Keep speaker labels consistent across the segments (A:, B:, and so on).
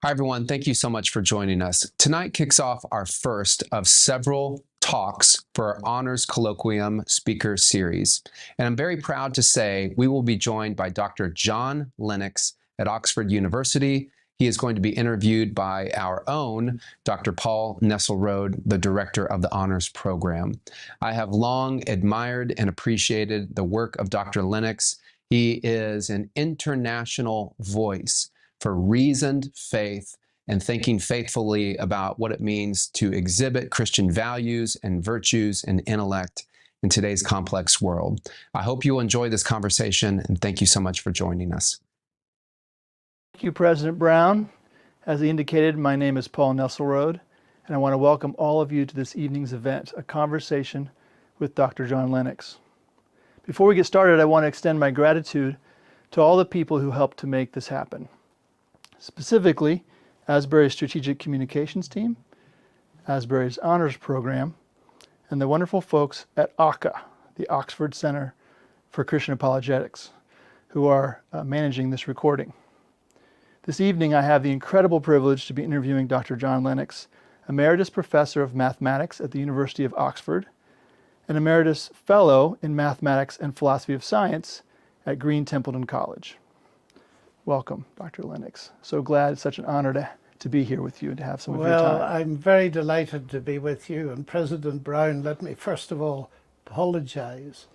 A: Hi, everyone. Thank you so much for joining us. Tonight kicks off our first of several talks for our Honors Colloquium Speaker Series. And I'm very proud to say we will be joined by Dr. John Lennox at Oxford University. He is going to be interviewed by our own Dr. Paul Nesselroade, the director of the Honors Program. I have long admired and appreciated the work of Dr. Lennox. He is an international voice for reasoned faith and thinking faithfully about what it means to exhibit Christian values and virtues and intellect in today's complex world. I hope you'll enjoy this conversation, and thank you so much for joining us.
B: Thank you, President Brown. As he indicated, my name is Paul Nesselroade, and I want to welcome all of you to this evening's event, a conversation with Dr. John Lennox. Before we get started, I want to extend my gratitude to all the people who helped to make this happen. Specifically, Asbury's Strategic Communications Team, Asbury's Honors Program, and the wonderful folks at ACA, the Oxford Center for Christian Apologetics, who are managing this recording. This evening, I have the incredible privilege to be interviewing Dr. John Lennox, Emeritus Professor of Mathematics at the University of Oxford, and Emeritus Fellow in Mathematics and Philosophy of Science at Green Templeton College. Welcome, Dr. Lennox. So glad, it's such an honor to be here with you and to have some of your time.
C: Well, I'm very delighted to be with you. And President Brown, let me first of all apologize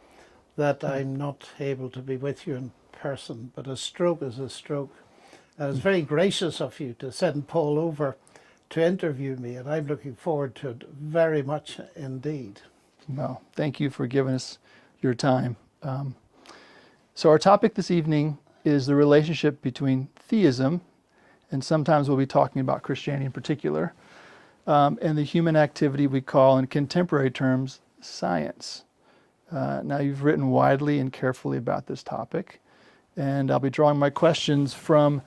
C: that I'm not able to be with you in person, but a stroke is a stroke. And it's very gracious of you to send Paul over to interview me, and I'm looking forward to it very much indeed.
B: Well, thank you for giving us your time. So our topic this evening is the relationship between theism, and sometimes we'll be talking about Christianity in particular, and the human activity we call, in contemporary terms, science. Now, you've written widely and carefully about this topic, and I'll be drawing my questions from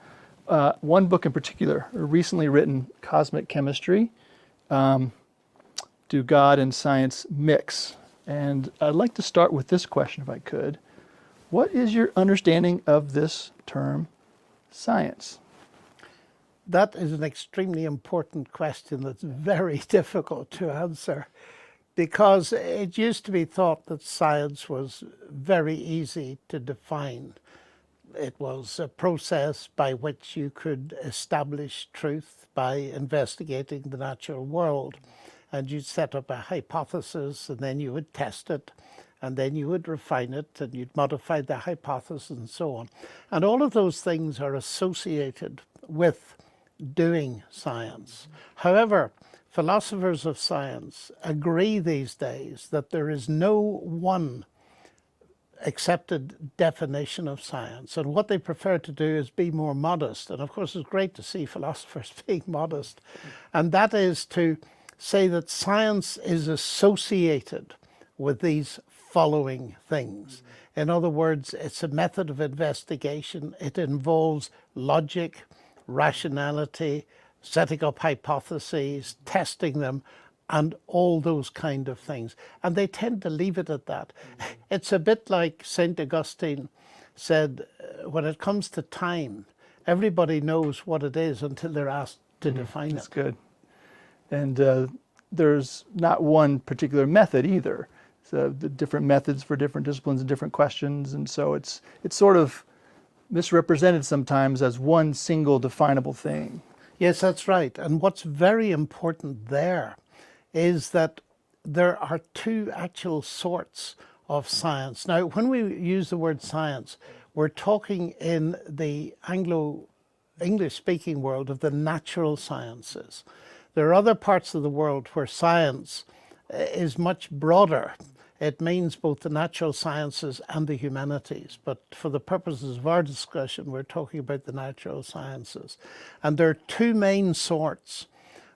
B: one book in particular, a recently written Cosmic Chemistry, Do God and Science Mix? And I'd like to start with this question, if I could. What is your understanding of this term, science?
C: That is an extremely important question that's very difficult to answer, because it used to be thought that science was very easy to define. It was a process by which you could establish truth by investigating the natural world. And you'd set up a hypothesis, and then you would test it, and then you would refine it, and you'd modify the hypothesis, and so on. And all of those things are associated with doing science. However, philosophers of science agree these days that there is no one accepted definition of science, and what they prefer to do is be more modest. And of course, it's great to see philosophers being modest, and that is to say that science is associated with these following things. In other words, it's a method of investigation. It involves logic, rationality, setting up hypotheses, testing them, and all those kind of things. And they tend to leave it at that. It's a bit like St. Augustine said, when it comes to time, everybody knows what it is until they're asked to define it.
B: That's good. And there's not one particular method either. So the different methods for different disciplines and different questions. And so it's sort of misrepresented sometimes as one single definable thing.
C: Yes, that's right. And what's very important there is that there are two actual sorts of science. Now, when we use the word science, we're talking in the English-speaking world of the natural sciences. There are other parts of the world where science is much broader. It means both the natural sciences and the humanities. But for the purposes of our discussion, we're talking about the natural sciences. And there are two main sorts.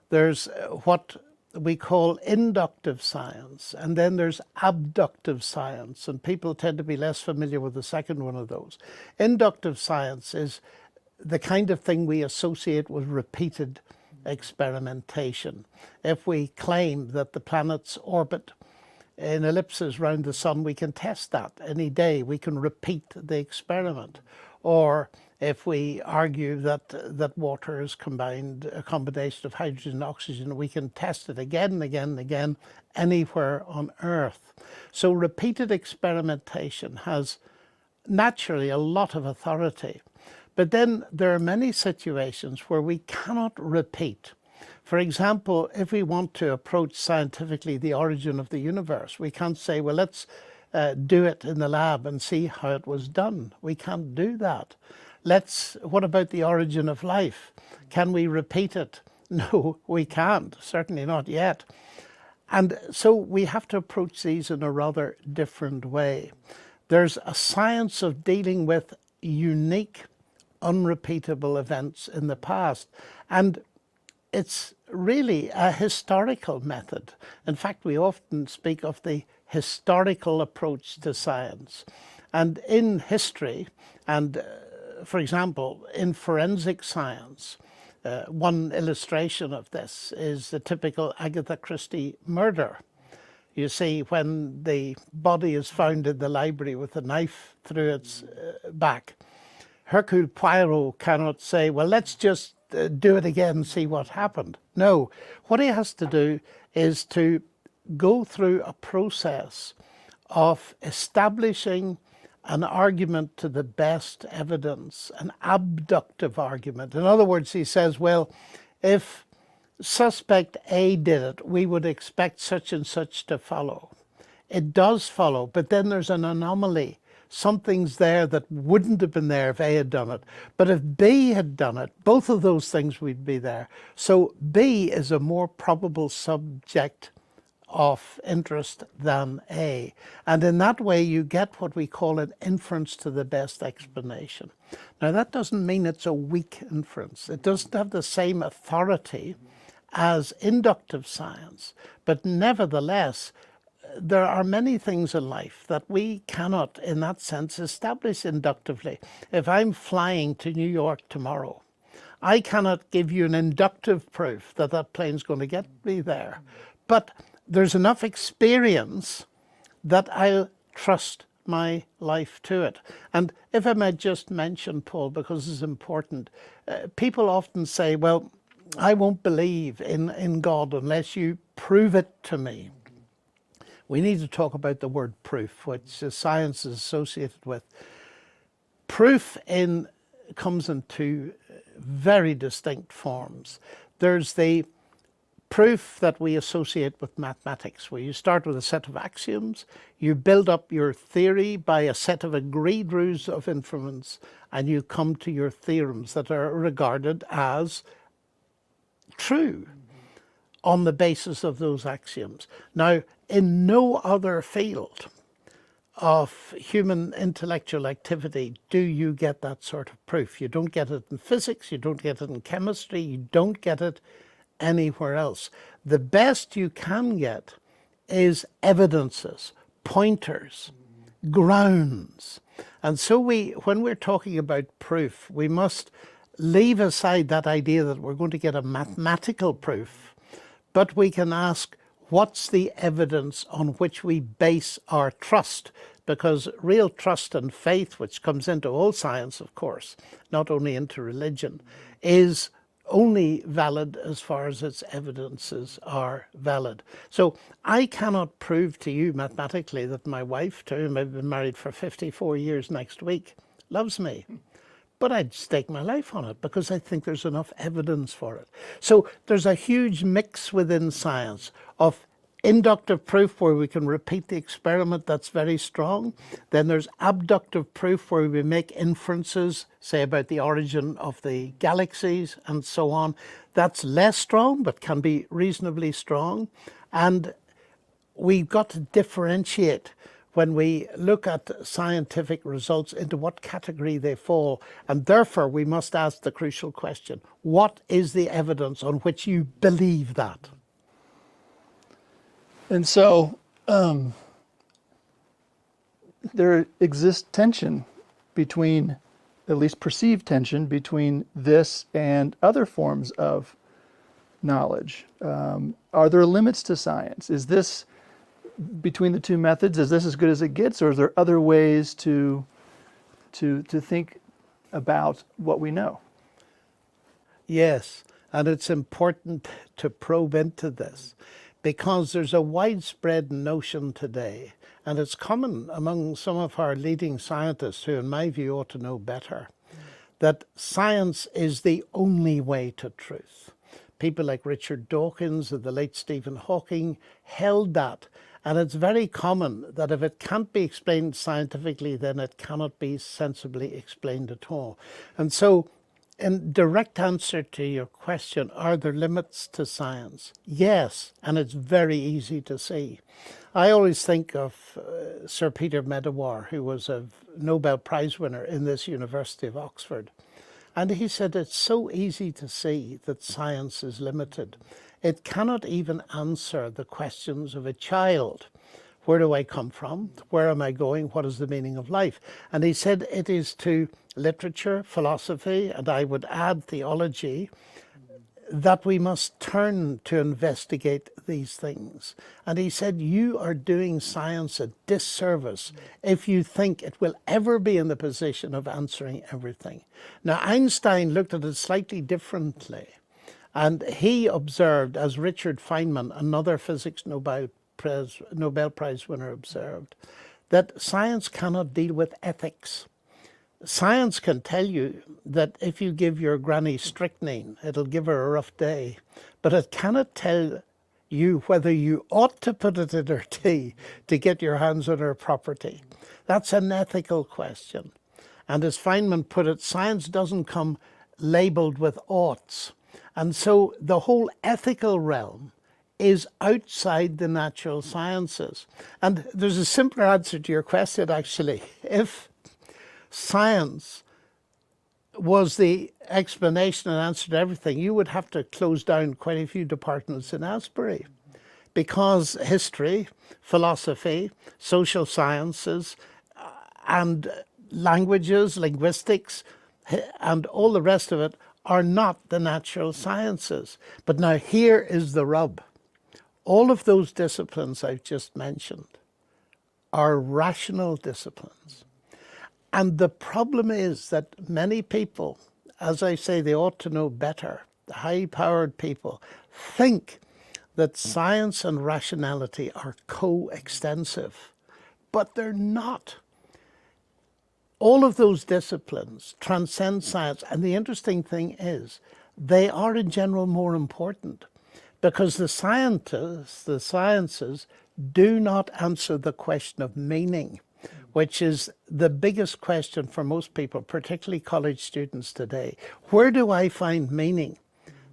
C: There's what we call inductive science, and then there's abductive science. And people tend to be less familiar with the second one of those. Inductive science is the kind of thing we associate with repeated experimentation. If we claim that the planets orbit in ellipses round the sun, we can test that any day. We can repeat the experiment. or if we argue that water is a combination of hydrogen and oxygen, we can test it again and again and again anywhere on Earth. So repeated experimentation has naturally a lot of authority. But then there are many situations where we cannot repeat. For example, if we want to approach scientifically the origin of the universe, we can't say, well, let's do it in the lab and see how it was done. We can't do that. What about the origin of life? Can we repeat it? No, we can't, certainly not yet. And so we have to approach these in a rather different way. There's a science of dealing with unique, unrepeatable events in the past. And it's really a historical method. In fact, we often speak of the historical approach to science. And in history, and for example, in forensic science, one illustration of this is the typical Agatha Christie murder. You see, when the body is found in the library with a knife through its back, Hercule Poirot cannot say, well, let's just do it again and see what happened. No, what he has to do is to go through a process of establishing an argument to the best evidence, an abductive argument. In other words, he says, well, if suspect A did it, we would expect such and such to follow. It does follow, but then there's an anomaly. Something's there that wouldn't have been there if A had done it. But if B had done it, both of those things would be there. So B is a more probable subject of interest than A. And in that way, you get what we call an inference to the best explanation. Now, that doesn't mean it's a weak inference. It doesn't have the same authority as inductive science. But nevertheless, there are many things in life that we cannot, in that sense, establish inductively. If I'm flying to New York tomorrow, I cannot give you an inductive proof that that plane's going to get me there. But there's enough experience that I'll trust my life to it. And if I might just mention, Paul, because it's important, people often say, well, I won't believe in God unless you prove it to me. We need to talk about the word proof, which science is associated with. Proof comes in two very distinct forms. There's the proof that we associate with mathematics, where you start with a set of axioms, you build up your theory by a set of agreed rules of inference, and you come to your theorems that are regarded as true on the basis of those axioms. Now, in no other field of human intellectual activity do you get that sort of proof. You don't get it in physics, you don't get it in chemistry, you don't get it anywhere else. The best you can get is evidences, pointers, grounds. And so when we're talking about proof, we must leave aside that idea that we're going to get a mathematical proof, but we can ask, what's the evidence on which we base our trust? Because real trust and faith, which comes into all science, of course, not only into religion, is only valid as far as its evidences are valid. So I cannot prove to you mathematically that my wife, to whom I've been married for 54 years next week, loves me. But I'd stake my life on it because I think there's enough evidence for it. So there's a huge mix within science of inductive proof where we can repeat the experiment, that's very strong. Then there's abductive proof where we make inferences, say about the origin of the galaxies and so on. That's less strong but can be reasonably strong. And we've got to differentiate when we look at scientific results into what category they fall. And therefore we must ask the crucial question, what is the evidence on which you believe that?
B: And so there exists tension between, at least perceived tension, between this and other forms of knowledge. Are there limits to science? Is this, between the two methods, is this as good as it gets, or are there other ways to think about what we know.
C: Yes, and it's important to probe into this because there's a widespread notion today, and it's common among some of our leading scientists who, in my view, ought to know better, that science is the only way to truth. People like Richard Dawkins and the late Stephen Hawking held that. And it's very common that if it can't be explained scientifically, then it cannot be sensibly explained at all. And so, in direct answer to your question, are there limits to science? Yes, and it's very easy to see. I always think of Sir Peter Medawar, who was a Nobel Prize winner in this University of Oxford. And he said it's so easy to see that science is limited. It cannot even answer the questions of a child. Where do I come from? Where am I going? What is the meaning of life? And he said it is to literature, philosophy, and I would add theology, that we must turn to investigate these things. And he said, you are doing science a disservice if you think it will ever be in the position of answering everything. Now, Einstein looked at it slightly differently. And he observed, as Richard Feynman, another physics Nobel Prize winner, observed, that science cannot deal with ethics. Science can tell you that if you give your granny strychnine, it'll give her a rough day. But it cannot tell you whether you ought to put it in her tea to get your hands on her property. That's an ethical question. And as Feynman put it, science doesn't come labeled with oughts. And so the whole ethical realm is outside the natural sciences. And there's a simpler answer to your question, actually. If science was the explanation and answer to everything, you would have to close down quite a few departments in Asbury, because history, philosophy, social sciences, and languages, linguistics, and all the rest of it are not the natural sciences. But now here is the rub. All of those disciplines I've just mentioned are rational disciplines. And the problem is that many people, as I say, they ought to know better, the high-powered people, think that science and rationality are coextensive, but they're not. All of those disciplines transcend science, and the interesting thing is they are in general more important because the sciences do not answer the question of meaning, which is the biggest question for most people, particularly college students today. Where do I find meaning?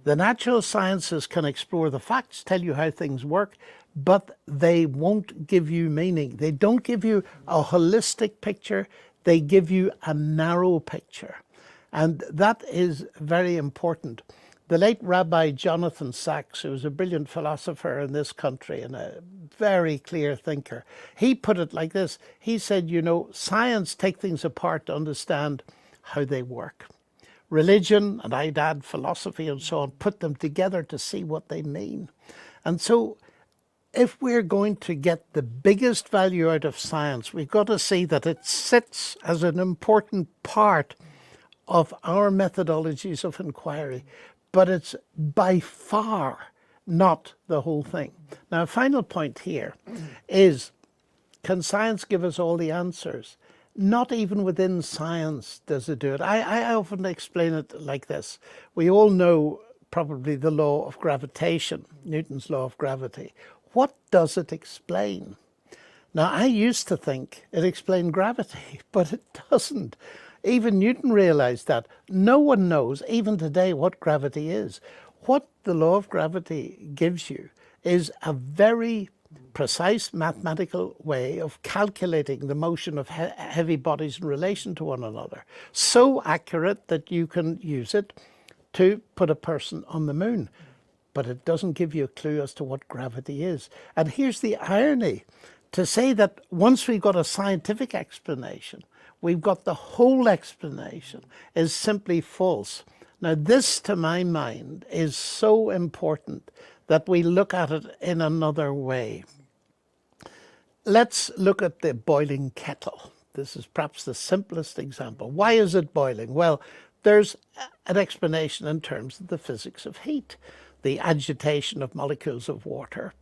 C: The natural sciences can explore the facts, tell you how things work, but they won't give you meaning. They don't give you a holistic picture. They give you a narrow picture. And that is very important. The late Rabbi Jonathan Sacks, who was a brilliant philosopher in this country and a very clear thinker, he put it like this. He said, you know, science takes things apart to understand how they work. Religion, and I'd add philosophy and so on, put them together to see what they mean. And so if we're going to get the biggest value out of science, we've got to see that it sits as an important part of our methodologies of inquiry, but it's by far not the whole thing. Now, a final point here is, can science give us all the answers? Not even within science does it do it. I often explain it like this. We all know probably the law of gravitation, Newton's law of gravity. What does it explain? Now, I used to think it explained gravity, but it doesn't. Even Newton realized that. No one knows, even today, what gravity is. What the law of gravity gives you is a very precise mathematical way of calculating the motion of heavy bodies in relation to one another. So accurate that you can use it to put a person on the moon. But it doesn't give you a clue as to what gravity is. And here's the irony. To say that once we've got a scientific explanation, we've got the whole explanation is simply false. Now, this, to my mind, is so important that we look at it in another way. Let's look at the boiling kettle. This is perhaps the simplest example. Why is it boiling? Well, there's an explanation in terms of the physics of heat, the agitation of molecules of water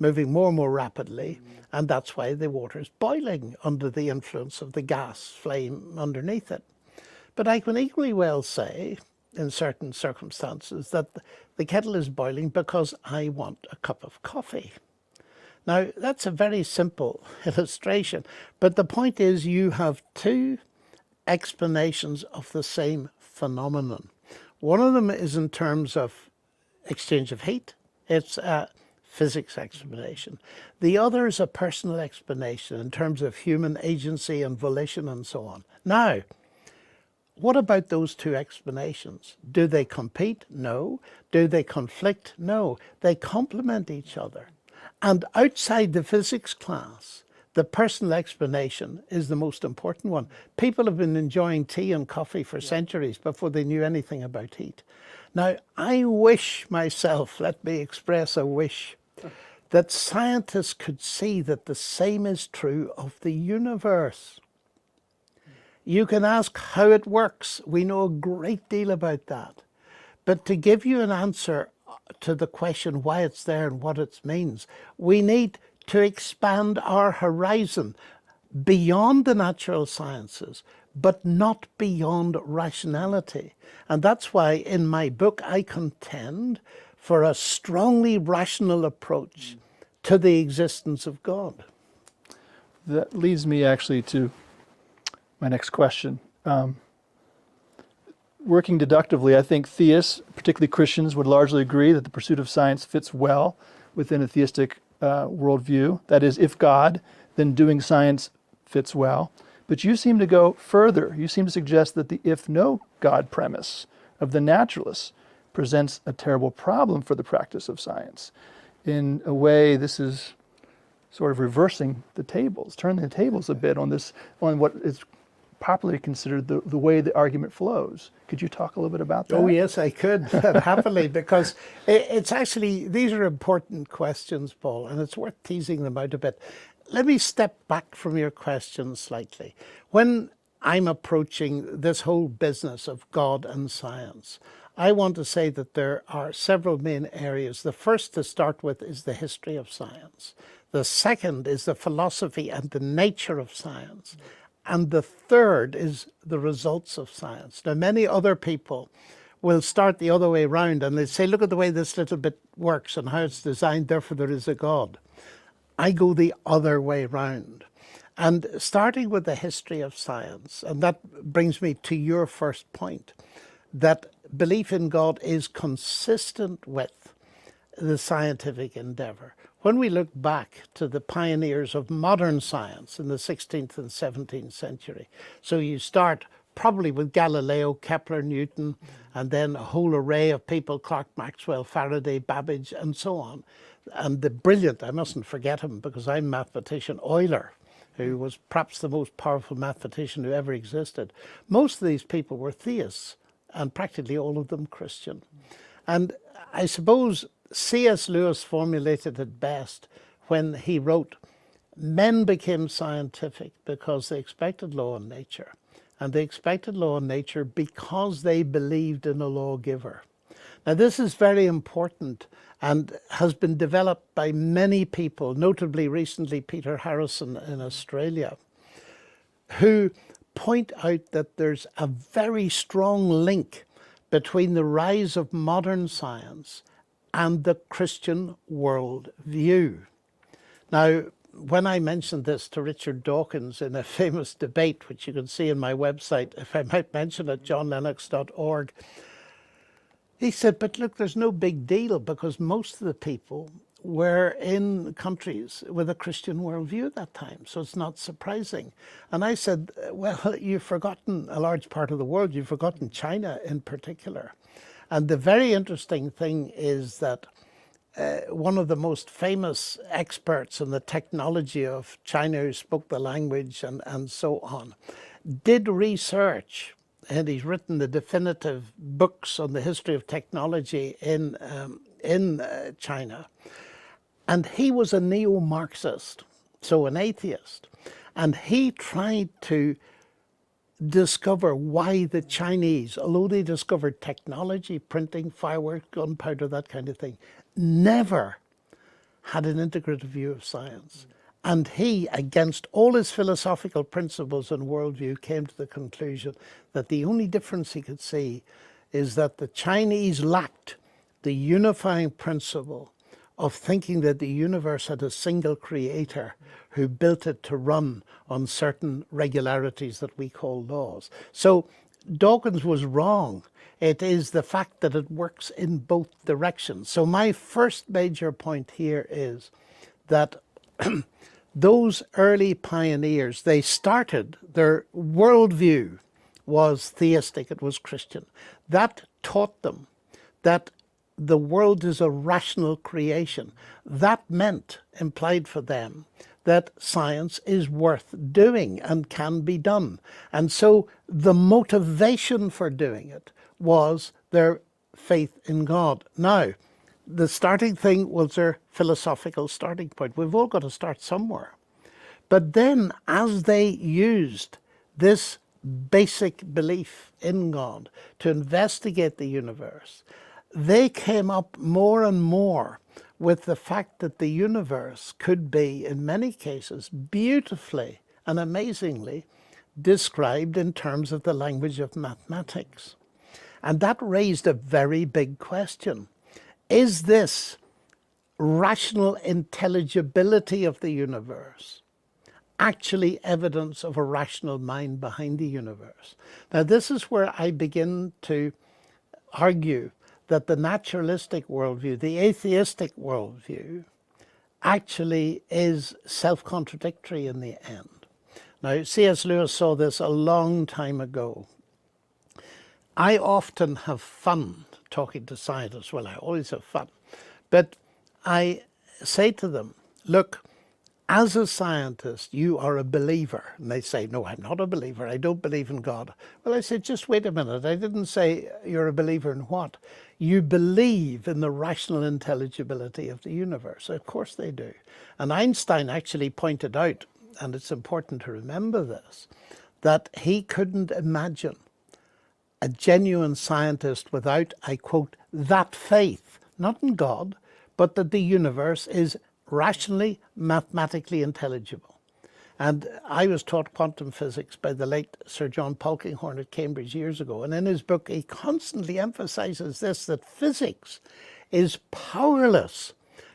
C: moving more and more rapidly, and that's why the water is boiling under the influence of the gas flame underneath it. But I can equally well say, in certain circumstances, that the kettle is boiling because I want a cup of coffee. Now, that's a very simple illustration, but the point is you have two explanations of the same phenomenon. One of them is in terms of exchange of heat. It's a physics explanation. The other is a personal explanation in terms of human agency and volition and so on. Now, what about those two explanations? Do they compete? No. Do they conflict? No. They complement each other. And outside the physics class, the personal explanation is the most important one. People have been enjoying tea and coffee for centuries before they knew anything about heat. Now, I wish myself, let me express a wish, that scientists could see that the same is true of the universe. You can ask how it works. We know a great deal about that. But to give you an answer to the question why it's there and what it means, we need to expand our horizon beyond the natural sciences, but not beyond rationality. And that's why in my book I contend for a strongly rational approach to the existence of God.
B: That leads me actually to my next question. Working deductively, I think theists, particularly Christians, would largely agree that the pursuit of science fits well within a theistic worldview. That is, if God, then doing science fits well. But you seem to go further. You seem to suggest that the if no God premise of the naturalists presents a terrible problem for the practice of science. In a way, this is sort of reversing the tables, turning the tables a bit on this, on what is popularly considered the way the argument flows. Could you talk a little bit about that?
C: Oh, yes, I could, happily, because it's actually, these are important questions, Paul, and it's worth teasing them out a bit. Let me step back from your question slightly. When I'm approaching this whole business of God and science, I want to say that there are several main areas. The first to start with is the history of science. The second is the philosophy and the nature of science. And the third is the results of science. Now, many other people will start the other way around and they say, look at the way this little bit works and how it's designed, therefore there is a God. I go the other way round. And starting with the history of science, and that brings me to your first point, that belief in God is consistent with the scientific endeavor. When we look back to the pioneers of modern science in the 16th and 17th century, so you start probably with Galileo, Kepler, Newton, and then a whole array of people, Clerk Maxwell, Faraday, Babbage, and so on. And the brilliant, I mustn't forget him because I'm a mathematician, Euler, who was perhaps the most powerful mathematician who ever existed. Most of these people were theists, and practically all of them Christian. And I suppose C.S. Lewis formulated it best when he wrote, men became scientific because they expected law in nature. And they expected law in nature because they believed in a lawgiver. Now, this is very important and has been developed by many people, notably recently Peter Harrison in Australia, who point out that there's a very strong link between the rise of modern science and the Christian world view. Now, when I mentioned this to Richard Dawkins in a famous debate, which you can see on my website, if I might mention it, johnlennox.org, he said, but look, there's no big deal because most of the people were in countries with a Christian worldview at that time, so it's not surprising. And I said, well, you've forgotten a large part of the world. You've forgotten China in particular. And the very interesting thing is that one of the most famous experts in the technology of China, who spoke the language and so on, did research, and he's written the definitive books on the history of technology in China. And he was a neo-Marxist, so an atheist. And he tried to discover why the Chinese, although they discovered technology, printing, fireworks, gunpowder, that kind of thing, never had an integrative view of science. And he, against all his philosophical principles and worldview, came to the conclusion that the only difference he could see is that the Chinese lacked the unifying principle of thinking that the universe had a single creator who built it to run on certain regularities that we call laws. So Dawkins was wrong. It is the fact that it works in both directions. So my first major point here is that those early pioneers, they started, their worldview was theistic, it was Christian. That taught them that the world is a rational creation. That meant, implied for them, that science is worth doing and can be done. And so the motivation for doing it was their faith in God. Now, the starting thing was their philosophical starting point. We've all got to start somewhere. But then, as they used this basic belief in God to investigate the universe, they came up more and more with the fact that the universe could be, in many cases, beautifully and amazingly described in terms of the language of mathematics. And that raised a very big question. Is this rational intelligibility of the universe actually evidence of a rational mind behind the universe? Now, this is where I begin to argue that the naturalistic worldview, the atheistic worldview, actually is self-contradictory in the end. Now, C.S. Lewis saw this a long time ago. I often have fun talking to scientists. Well, I always have fun. But I say to them, look, as a scientist, you are a believer. And they say, no, I'm not a believer. I don't believe in God. Well, I said, just wait a minute. I didn't say you're a believer in what? You believe in the rational intelligibility of the universe. Of course they do. And Einstein actually pointed out, and it's important to remember this, that he couldn't imagine a genuine scientist without, I quote, that faith, not in God, but that the universe is rationally, mathematically intelligible. And I was taught quantum physics by the late Sir John Polkinghorne at Cambridge years ago. And in his book, he constantly emphasizes this, that physics is powerless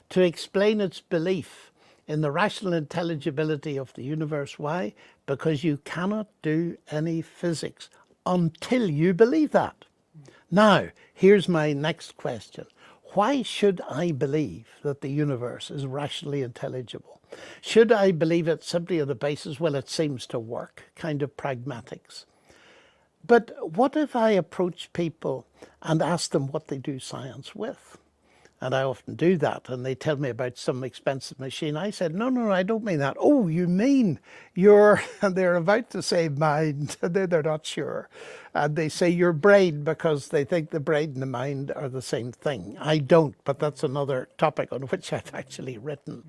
C: to explain its belief in the rational intelligibility of the universe. Why? Because you cannot do any physics until you believe that. Now, here's my next question. Why should I believe that the universe is rationally intelligible? Should I believe it simply on the basis, well, it seems to work, kind of pragmatics? But what if I approach people and ask them what they do science with? And I often do that, and they tell me about some expensive machine. I said, no, I don't mean that. Oh, you mean your, and they're about to say mind, and they're not sure. And they say your brain because they think the brain and the mind are the same thing. I don't, but that's another topic on which I've actually written.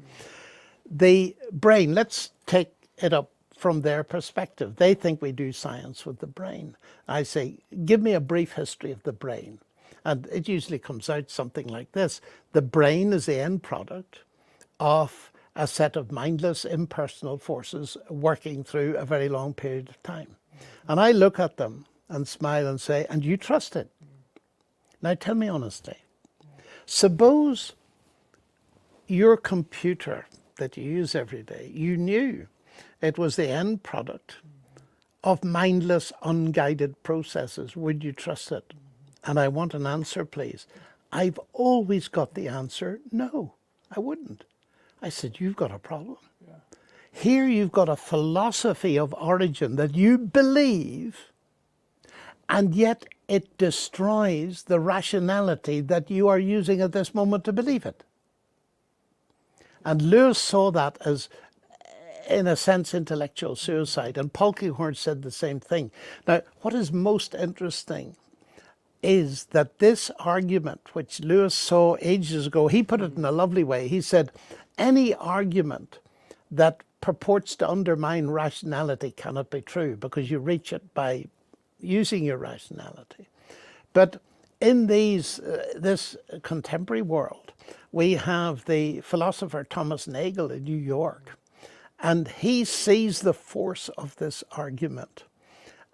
C: The brain, let's take it up from their perspective. They think we do science with the brain. I say, give me a brief history of the brain. And it usually comes out something like this. The brain is the end product of a set of mindless, impersonal forces working through a very long period of time. And I look at them and smile and say, and you trust it? Now tell me honestly. Suppose your computer that you use every day, you knew it was the end product of mindless, unguided processes. Would you trust it? And I want an answer, please. I've always got the answer, no, I wouldn't. I said, you've got a problem. Yeah. Here you've got a philosophy of origin that you believe, and yet it destroys the rationality that you are using at this moment to believe it. And Lewis saw that as, in a sense, intellectual suicide. And Polkinghorne said the same thing. Now, what is most interesting is that this argument, which Lewis saw ages ago, he put it in a lovely way. He said, any argument that purports to undermine rationality cannot be true, because you reach it by using your rationality. But in this contemporary world, we have the philosopher Thomas Nagel in New York, and he sees the force of this argument.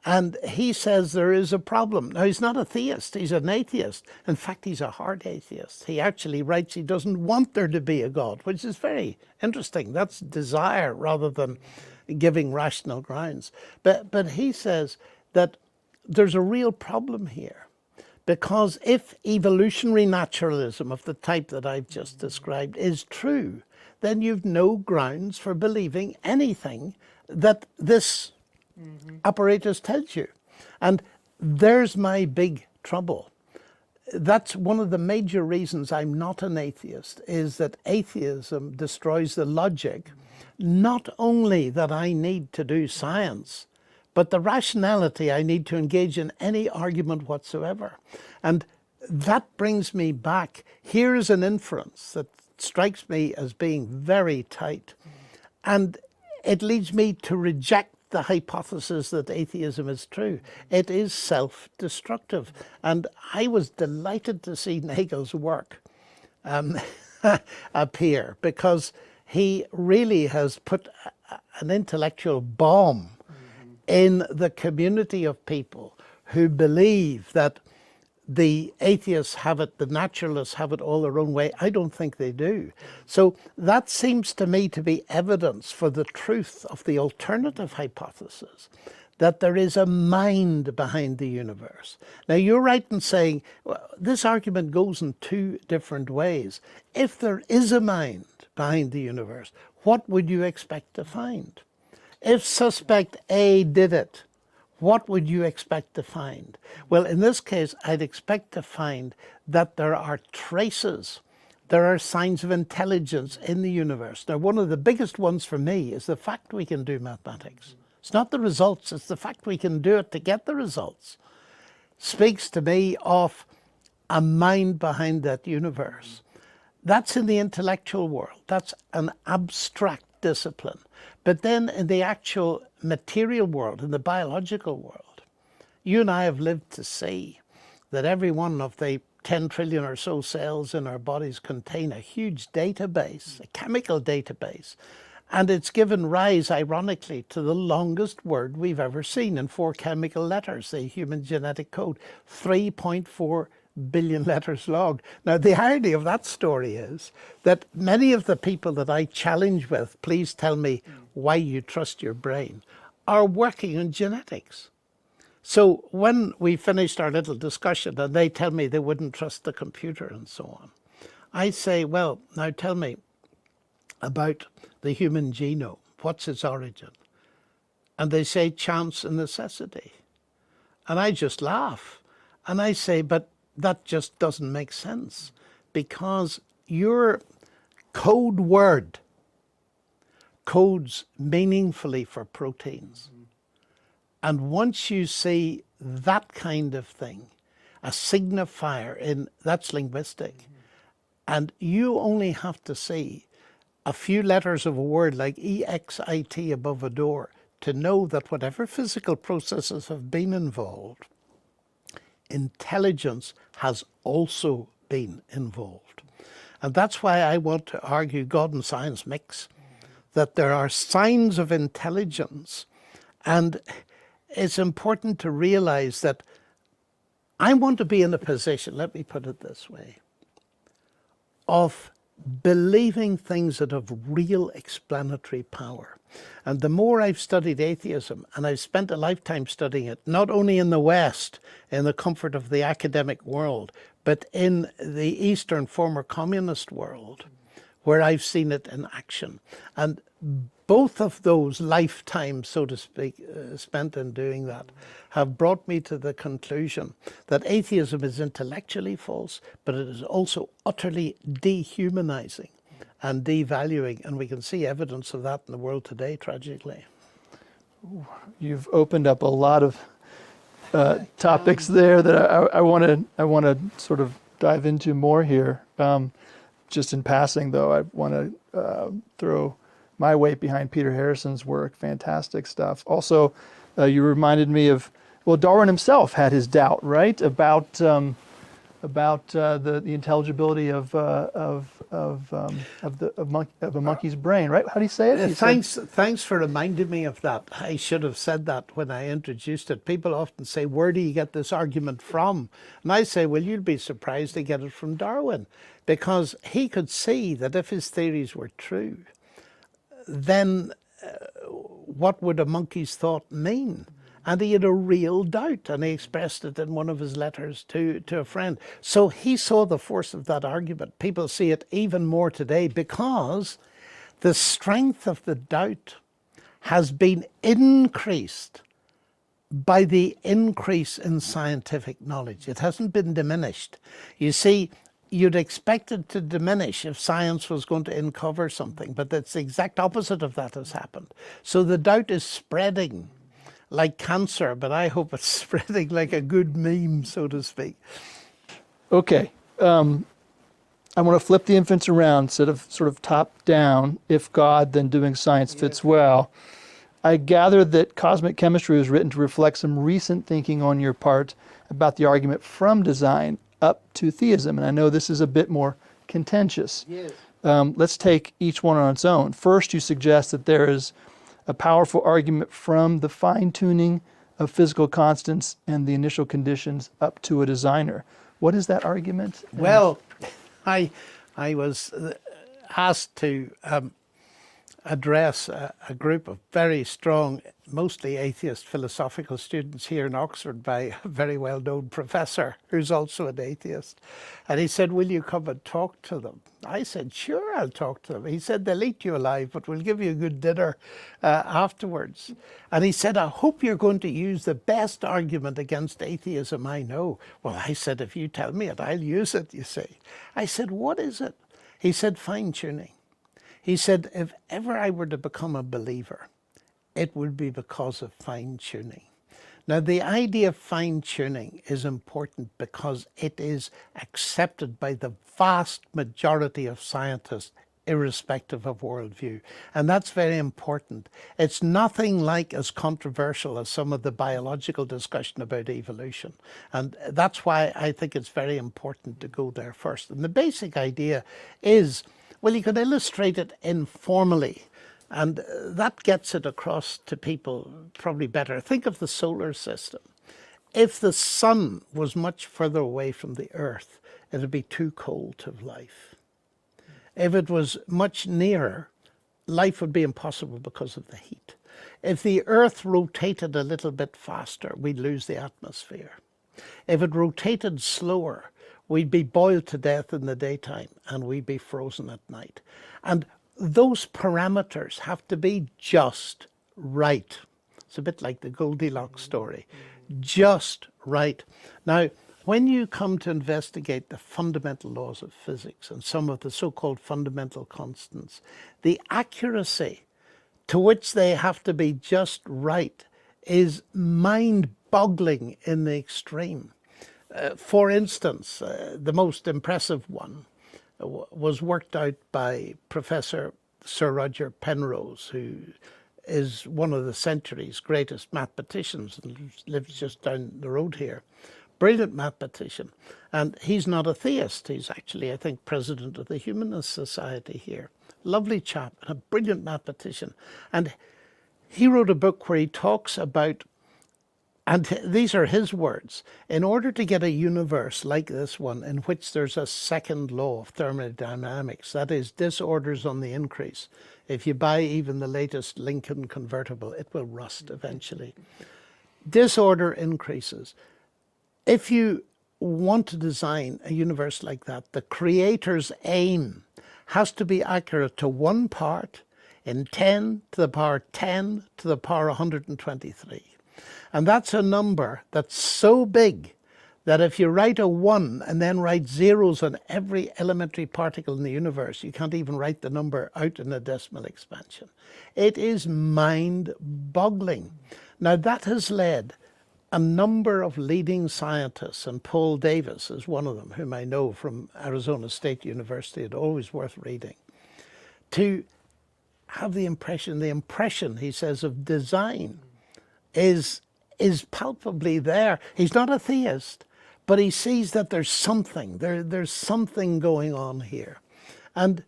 C: And he says there is a problem. Now, he's not a theist, he's an atheist. In fact, he's a hard atheist. He actually writes he doesn't want there to be a God, which is very interesting. That's desire rather than giving rational grounds. But he says that there's a real problem here, because if evolutionary naturalism of the type that I've just described is true, then you've no grounds for believing anything that this apparatus tells you. And there's my big trouble. That's one of the major reasons I'm not an atheist, is that atheism destroys the logic, not only that I need to do science, but the rationality I need to engage in any argument whatsoever. And that brings me back. Here is an inference that strikes me as being very tight. And it leads me to reject the hypothesis that atheism is true. It is self-destructive. And I was delighted to see Nagel's work appear, because he really has put an intellectual bomb in the community of people who believe that the atheists have it, the naturalists have it all their own way. I don't think they do. So that seems to me to be evidence for the truth of the alternative hypothesis, that there is a mind behind the universe. Now, you're right in saying, well, this argument goes in two different ways. If there is a mind behind the universe, what would you expect to find? If suspect A did it, what would you expect to find? Well, in this case, I'd expect to find that there are traces, there are signs of intelligence in the universe. Now, one of the biggest ones for me is the fact we can do mathematics. It's not the results, it's the fact we can do it to get the results. Speaks to me of a mind behind that universe. That's in the intellectual world. That's an abstract discipline. But then in the actual material world, in the biological world, you and I have lived to see that every one of the 10 trillion or so cells in our bodies contain a huge database, a chemical database. And it's given rise, ironically, to the longest word we've ever seen in 4 chemical letters, the human genetic code, 3.4 billion letters long. Now, the irony of that story is that many of the people that I challenge with, please tell me why you trust your brain, are working on genetics. So when we finished our little discussion and they tell me they wouldn't trust the computer and so on, I say, well, now tell me about the human genome. What's its origin? And they say chance and necessity. And I just laugh. And I say, but that just doesn't make sense, because your code word codes meaningfully for proteins. And once you see that kind of thing, a signifier that's linguistic, and you only have to see a few letters of a word like EXIT above a door to know that whatever physical processes have been involved, intelligence has also been involved. And that's why I want to argue God and science mix, that there are signs of intelligence. And it's important to realize that I want to be in a position, let me put it this way, of believing things that have real explanatory power. And the more I've studied atheism, and I've spent a lifetime studying it, not only in the West, in the comfort of the academic world, but in the Eastern former communist world, where I've seen it in action. And both of those lifetimes, so to speak, spent in doing that, have brought me to the conclusion that atheism is intellectually false, but it is also utterly dehumanizing and devaluing. And we can see evidence of that in the world today, tragically.
B: You've opened up a lot of topics there that I want to sort of dive into more here. Just in passing, though, I want to throw my weight behind Peter Harrison's work. Fantastic stuff. Also, you reminded me of, well, Darwin himself had his doubt, right, about the intelligibility of a monkey's brain, right? How do you say it?
C: Thanks for reminding me of that. I should have said that when I introduced it. People often say, where do you get this argument from? And I say, well, you'd be surprised to get it from Darwin, because he could see that if his theories were true, then what would a monkey's thought mean? And he had a real doubt, and he expressed it in one of his letters to a friend. So he saw the force of that argument. People see it even more today because the strength of the doubt has been increased by the increase in scientific knowledge. It hasn't been diminished. You see, you'd expect it to diminish if science was going to uncover something, but it's the exact opposite of that has happened. So the doubt is spreading like cancer, but I hope it's spreading like a good meme, so to speak.
B: Okay. I want to flip the inference around instead of sort of top down. If God, then doing science fits well. I gather that Cosmic Chemistry was written to reflect some recent thinking on your part about the argument from design up to theism. And I know this is a bit more contentious.
C: Yes.
B: Let's take each one on its own. First, you suggest that there is a powerful argument from the fine-tuning of physical constants and the initial conditions up to a designer. What is that argument?
C: Well, I was asked to address a group of very strong, mostly atheist philosophical students here in Oxford by a very well-known professor who's also an atheist. And he said, will you come and talk to them? I said, sure, I'll talk to them. He said, they'll eat you alive, but we'll give you a good dinner afterwards. And he said, I hope you're going to use the best argument against atheism I know. Well, I said, if you tell me it, I'll use it, you see. I said, what is it? He said, fine-tuning. He said, if ever I were to become a believer, it would be because of fine-tuning. Now, the idea of fine-tuning is important because it is accepted by the vast majority of scientists, irrespective of worldview. And that's very important. It's nothing like as controversial as some of the biological discussion about evolution. And that's why I think it's very important to go there first. And the basic idea is, well, you can illustrate it informally, and that gets it across to people probably better. Think of the solar system. If the sun was much further away from the earth, it would be too cold to have life. If it was much nearer, life would be impossible because of the heat. If the earth rotated a little bit faster, we'd lose the atmosphere. If it rotated slower, we'd be boiled to death in the daytime and we'd be frozen at night. And those parameters have to be just right. It's a bit like the Goldilocks story. Just right. Now, when you come to investigate the fundamental laws of physics and some of the so-called fundamental constants, the accuracy to which they have to be just right is mind-boggling in the extreme. For instance, the most impressive one was worked out by Professor Sir Roger Penrose, who is one of the century's greatest mathematicians and lives just down the road here. Brilliant mathematician. And he's not a theist. He's actually, I think, president of the Humanist Society here. Lovely chap, and a brilliant mathematician. And he wrote a book where he talks about, and these are his words, in order to get a universe like this one in which there's a second law of thermodynamics, that is, disorders on the increase. If you buy even the latest Lincoln convertible, it will rust eventually. Disorder increases. If you want to design a universe like that, the creator's aim has to be accurate to one part in 10 to the power 10 to the power 123. And that's a number that's so big that if you write a 1 and then write zeros on every elementary particle in the universe, you can't even write the number out in a decimal expansion. It is mind-boggling. Now, that has led a number of leading scientists, and Paul Davis is one of them, whom I know from Arizona State University, it's always worth reading, to have the impression, he says, of design is palpably there. He's not a theist, but he sees that there's something, there's something going on here. And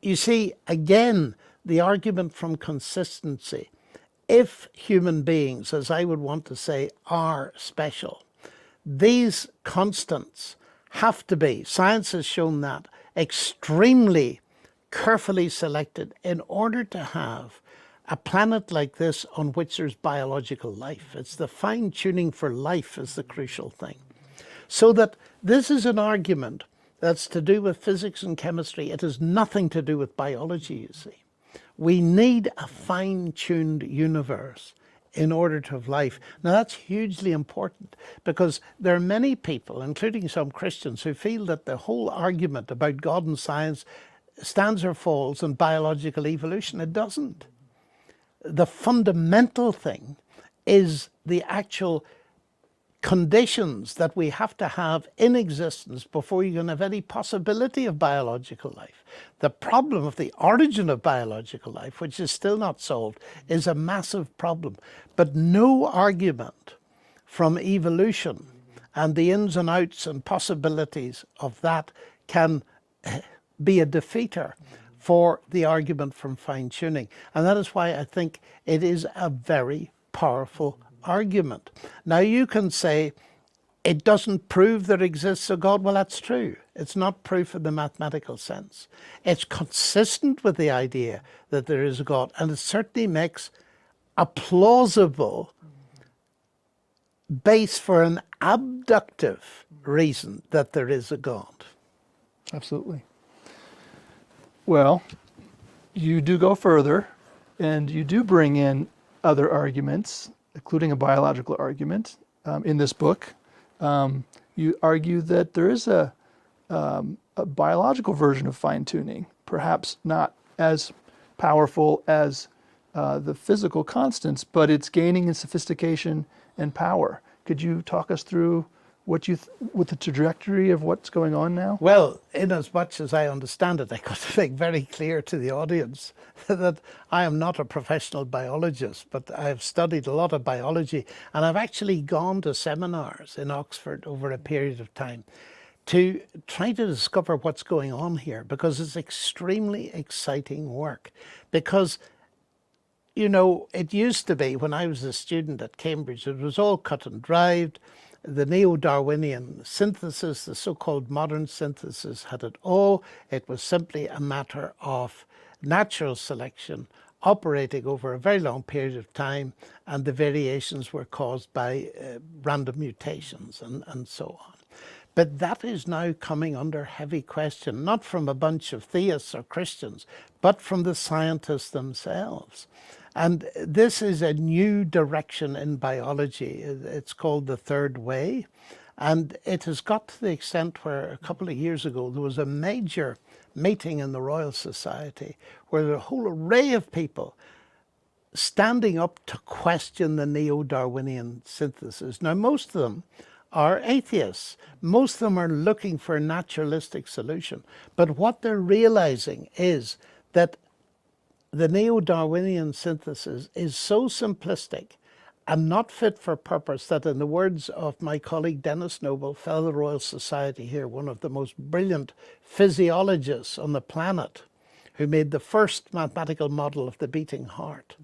C: you see, again, the argument from consistency. If human beings, as I would want to say, are special, these constants have to be, science has shown that, extremely carefully selected in order to have a planet like this on which there's biological life. It's the fine-tuning for life is the crucial thing. So that this is an argument that's to do with physics and chemistry. It has nothing to do with biology, you see. We need a fine-tuned universe in order to have life. Now that's hugely important because there are many people, including some Christians, who feel that the whole argument about God and science stands or falls on biological evolution. It doesn't. The fundamental thing is the actual conditions that we have to have in existence before you can have any possibility of biological life. The problem of the origin of biological life, which is still not solved, is a massive problem. But no argument from evolution and the ins and outs and possibilities of that can be a defeater for the argument from fine-tuning. And that is why I think it is a very powerful argument. Now you can say it doesn't prove there exists a God. Well, that's true. It's not proof in the mathematical sense. It's consistent with the idea that there is a God, and it certainly makes a plausible base for an abductive reason that there is a God.
B: Absolutely. Well, you do go further, and you do bring in other arguments, including a biological argument in this book. You argue that there is a biological version of fine-tuning, perhaps not as powerful as the physical constants, but it's gaining in sophistication and power. Could you talk us through what with the trajectory of what's going on now?
C: Well, in as much as I understand it, I got to make very clear to the audience that I am not a professional biologist, but I have studied a lot of biology, and I've actually gone to seminars in Oxford over a period of time to try to discover what's going on here, because it's extremely exciting work. Because, you know, it used to be when I was a student at Cambridge, it was all cut and dried. The neo-Darwinian synthesis, the so-called modern synthesis, had it all. It was simply a matter of natural selection operating over a very long period of time, and the variations were caused by random mutations and so on. But that is now coming under heavy question, not from a bunch of theists or Christians, but from the scientists themselves. And this is a new direction in biology. It's called the third way. And it has got to the extent where a couple of years ago, there was a major meeting in the Royal Society where there were a whole array of people standing up to question the neo-Darwinian synthesis. Now, most of them are atheists. Most of them are looking for a naturalistic solution. But what they're realizing is that the neo-Darwinian synthesis is so simplistic and not fit for purpose that, in the words of my colleague Dennis Noble, fellow of the Royal Society here, one of the most brilliant physiologists on the planet, who made the first mathematical model of the beating heart,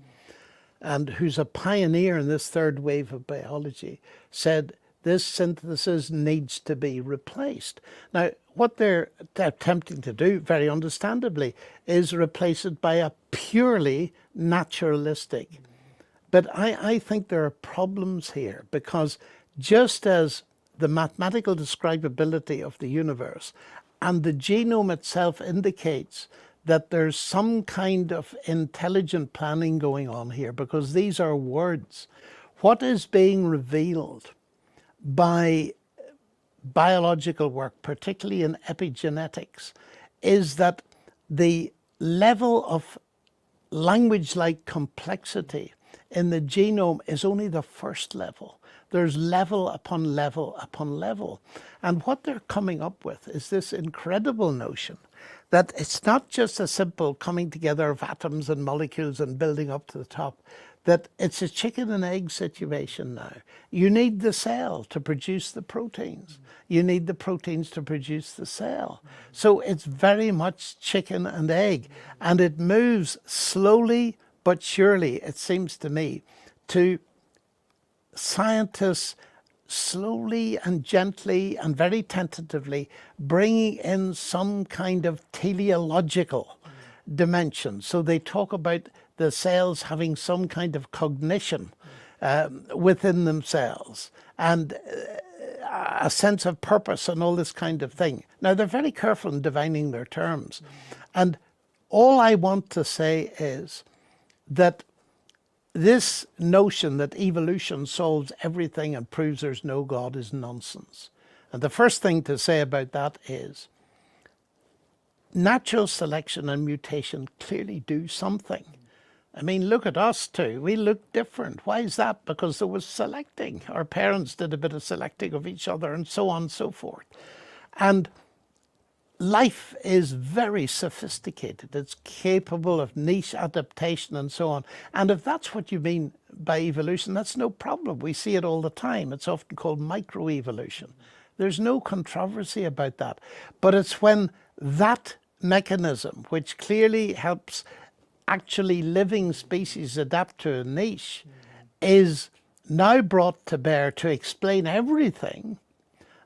C: and who's a pioneer in this third wave of biology, said this synthesis needs to be replaced. Now, what they're attempting to do, very understandably, is replace it by a purely naturalistic. But I think there are problems here, because just as the mathematical describability of the universe and the genome itself indicates that there's some kind of intelligent planning going on here, because these are words, what is being revealed by biological work, particularly in epigenetics, is that the level of language-like complexity in the genome is only the first level. There's level upon level upon level. And what they're coming up with is this incredible notion that it's not just a simple coming together of atoms and molecules and building up to the top, that it's a chicken and egg situation now. You need the cell to produce the proteins. You need the proteins to produce the cell. So it's very much chicken and egg, and it moves slowly but surely, it seems to me, to scientists slowly and gently and very tentatively bringing in some kind of teleological dimension. So they talk about the cells having some kind of cognition within themselves and a sense of purpose and all this kind of thing. Now, they're very careful in defining their terms. And all I want to say is that this notion that evolution solves everything and proves there's no God is nonsense. And the first thing to say about that is natural selection and mutation clearly do something. I mean, look at us two. We look different. Why is that? Because there was selecting. Our parents did a bit of selecting of each other and so on and so forth. And life is very sophisticated. It's capable of niche adaptation and so on. And if that's what you mean by evolution, that's no problem. We see it all the time. It's often called microevolution. There's no controversy about that. But it's when that mechanism, which clearly helps actually living species adapt to a niche, is now brought to bear to explain everything,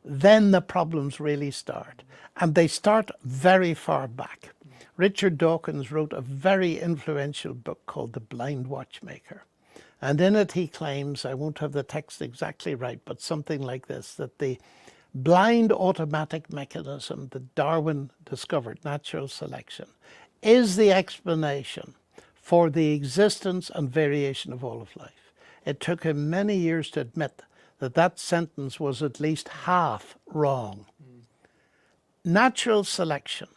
C: then the problems really start. And they start very far back. Richard Dawkins wrote a very influential book called The Blind Watchmaker. And in it he claims, I won't have the text exactly right, but something like this, that the blind automatic mechanism that Darwin discovered, natural selection, is the explanation for the existence and variation of all of life. It took him many years to admit that that sentence was at least half wrong. Natural selection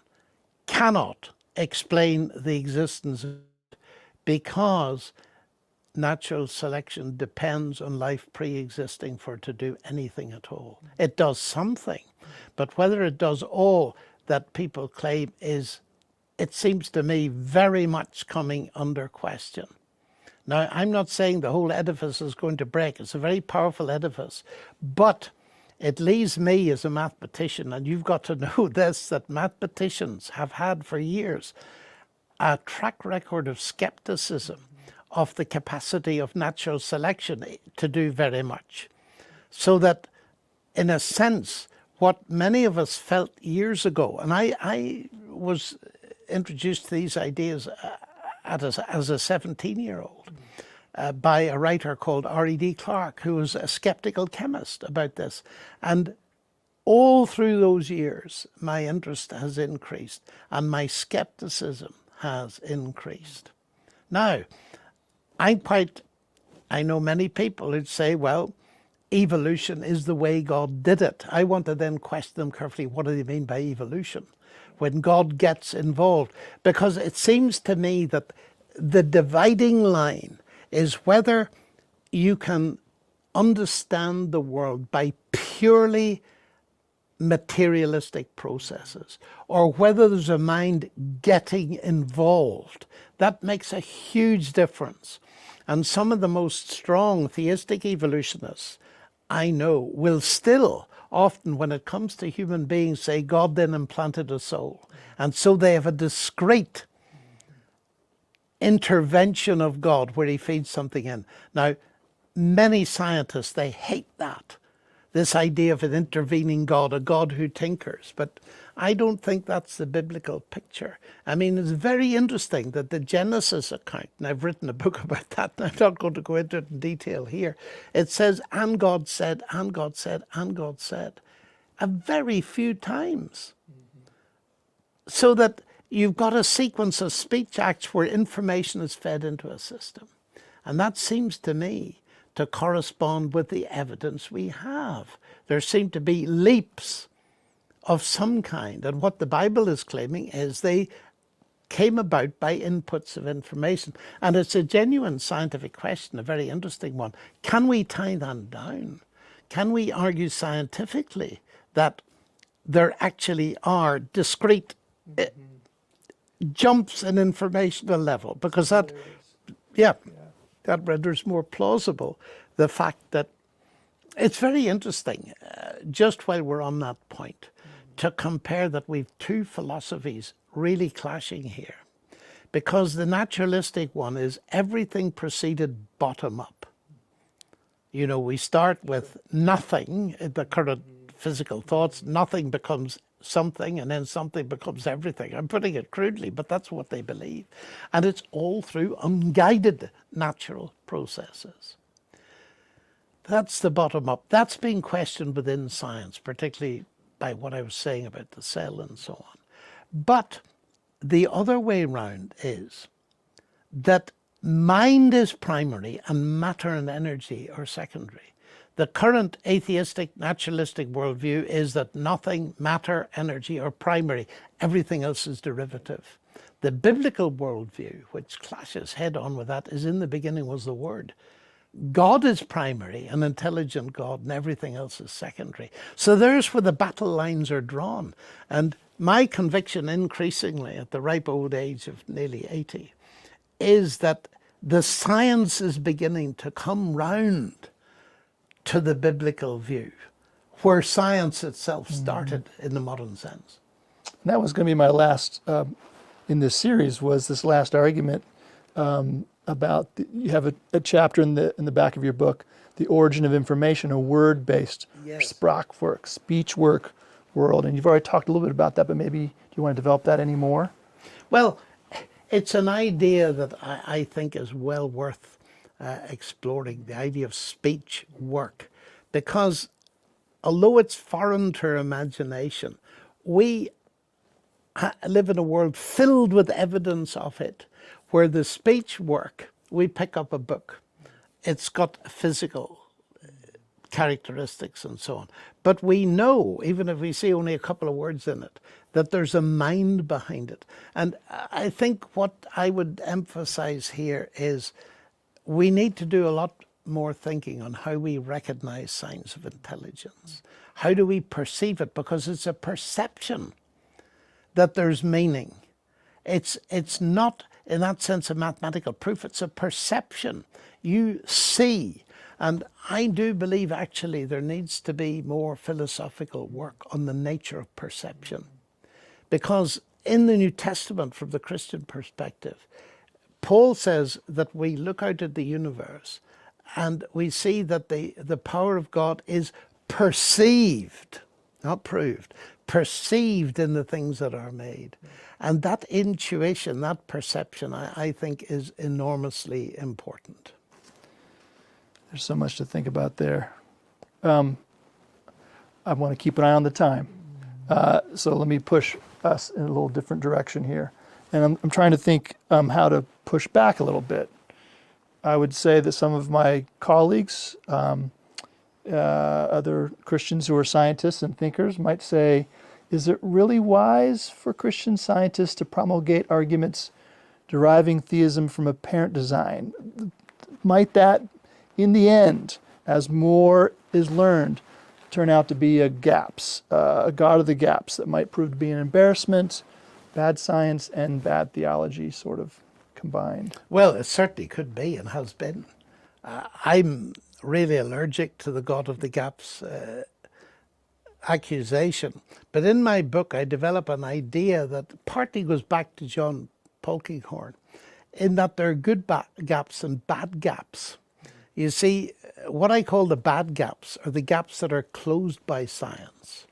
C: cannot explain the existence because natural selection depends on life pre-existing for it to do anything at all. It does something, but whether it does all that people claim is, it seems to me, very much coming under question. Now, I'm not saying the whole edifice is going to break. It's a very powerful edifice, but it leaves me as a mathematician, and you've got to know this, that mathematicians have had for years a track record of skepticism of the capacity of natural selection to do very much. So that, in a sense, what many of us felt years ago, and I was introduced to these ideas as a 17-year-old by a writer called R.E.D. Clark, who was a skeptical chemist about this. And all through those years, my interest has increased and my skepticism has increased. Now, I know many people who'd say, well, evolution is the way God did it. I want to then question them carefully, what do they mean by evolution when God gets involved? Because it seems to me that the dividing line is whether you can understand the world by purely materialistic processes or whether there's a mind getting involved. That makes a huge difference. And some of the most strong theistic evolutionists I know will still often, when it comes to human beings, say God then implanted a soul. And so they have a discrete intervention of God where he feeds something in. Now, many scientists, they hate that. This idea of an intervening God, a God who tinkers. But I don't think that's the biblical picture. I mean, it's very interesting that the Genesis account, and I've written a book about that, and I'm not going to go into it in detail here. It says, and God said, and God said, and God said, a very few times. So that you've got a sequence of speech acts where information is fed into a system. And that seems to me to correspond with the evidence we have. There seem to be leaps of some kind. And what the Bible is claiming is they came about by inputs of information. And it's a genuine scientific question, a very interesting one. Can we tie that down? Can we argue scientifically that there actually are discrete jumps in informational level, because that renders more plausible the fact that it's very interesting, just while we're on that point, to compare that we've two philosophies really clashing here. Because the naturalistic one is everything proceeded bottom up. You know, we start with nothing, the current physical thoughts, nothing becomes something, and then something becomes everything. I'm putting it crudely, but that's what they believe. And it's all through unguided natural processes. That's the bottom up. That's being questioned within science, particularly by what I was saying about the cell and so on. But the other way round is that mind is primary and matter and energy are secondary. The current atheistic, naturalistic worldview is that nothing, matter, energy are primary. Everything else is derivative. The biblical worldview, which clashes head on with that, is in the beginning was the Word. God is primary, an intelligent God, and everything else is secondary. So there's where the battle lines are drawn. And my conviction increasingly at the ripe old age of nearly 80 is that the science is beginning to come round to the biblical view, where science itself started in the modern sense.
B: And that was going to be my last in this series, was this last argument about you have a chapter in the back of your book, The Origin of Information, a word-based Sprachwork, speech work world. And you've already talked a little bit about that, but maybe do you want to develop that any more?
C: Well, it's an idea that I think is well worth exploring, the idea of speech work, because although it's foreign to our imagination, we live in a world filled with evidence of it, where the speech work, we pick up a book, it's got physical characteristics and so on. But we know, even if we see only a couple of words in it, that there's a mind behind it. And I think what I would emphasize here is we need to do a lot more thinking on how we recognize signs of intelligence. How do we perceive it? Because it's a perception that there's meaning. It's not, in that sense, a mathematical proof. It's a perception. You see. And I do believe, actually, there needs to be more philosophical work on the nature of perception. Because in the New Testament, from the Christian perspective, Paul says that we look out at the universe and we see that the power of God is perceived, not proved, perceived in the things that are made. And that intuition, that perception, I think is enormously important.
B: There's so much to think about there. I want to keep an eye on the time. So let me push us in a little different direction here. And I'm trying to think how to push back a little bit. I would say that some of my colleagues, other Christians who are scientists and thinkers, might say, is it really wise for Christian scientists to promulgate arguments deriving theism from apparent design? Might that, in the end, as more is learned, turn out to be a god of the gaps that might prove to be an embarrassment, bad science and bad theology sort of combined?
C: Well, it certainly could be and has been. I'm really allergic to the god of the gaps accusation. But in my book, I develop an idea that partly goes back to John Polkinghorne, in that there are good gaps and bad gaps. You see, what I call the bad gaps are the gaps that are closed by science.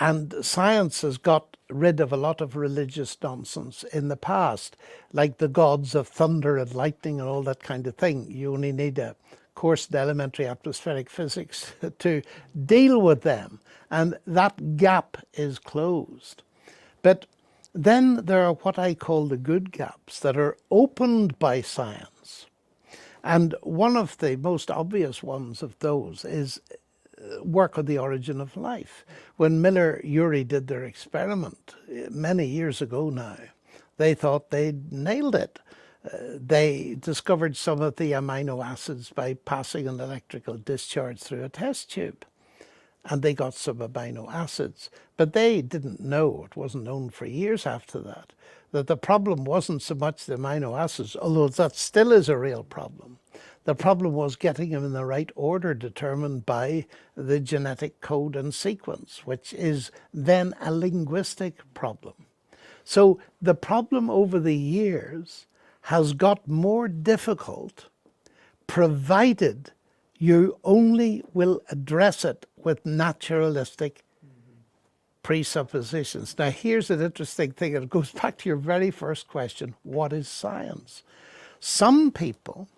C: And science has got rid of a lot of religious nonsense in the past, like the gods of thunder and lightning and all that kind of thing. You only need a course in elementary atmospheric physics to deal with them. And that gap is closed. But then there are what I call the good gaps that are opened by science. And one of the most obvious ones of those is work on the origin of life. When Miller-Urey did their experiment many years ago now, they thought they'd nailed it. They discovered some of the amino acids by passing an electrical discharge through a test tube. and they got some amino acids. But they didn't know, it wasn't known for years after that, that the problem wasn't so much the amino acids, although that still is a real problem. The problem was getting them in the right order determined by the genetic code and sequence, which is then a linguistic problem. So the problem over the years has got more difficult, provided you only will address it with naturalistic presuppositions. Now, here's an interesting thing, and it goes back to your very first question: what is science? Some people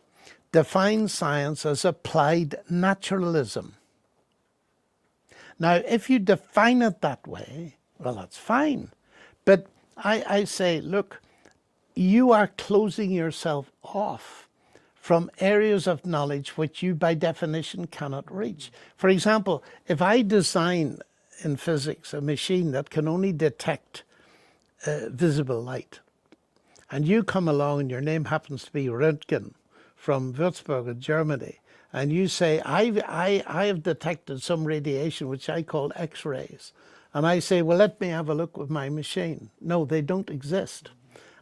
C: define science as applied naturalism. Now, if you define it that way, well, that's fine. But I say, look, you are closing yourself off from areas of knowledge which you by definition cannot reach. For example, if I design in physics a machine that can only detect visible light, and you come along and your name happens to be Röntgen from Würzburg in Germany, and you say, I have detected some radiation which I call X-rays, and I say, well, let me have a look with my machine. No, they don't exist.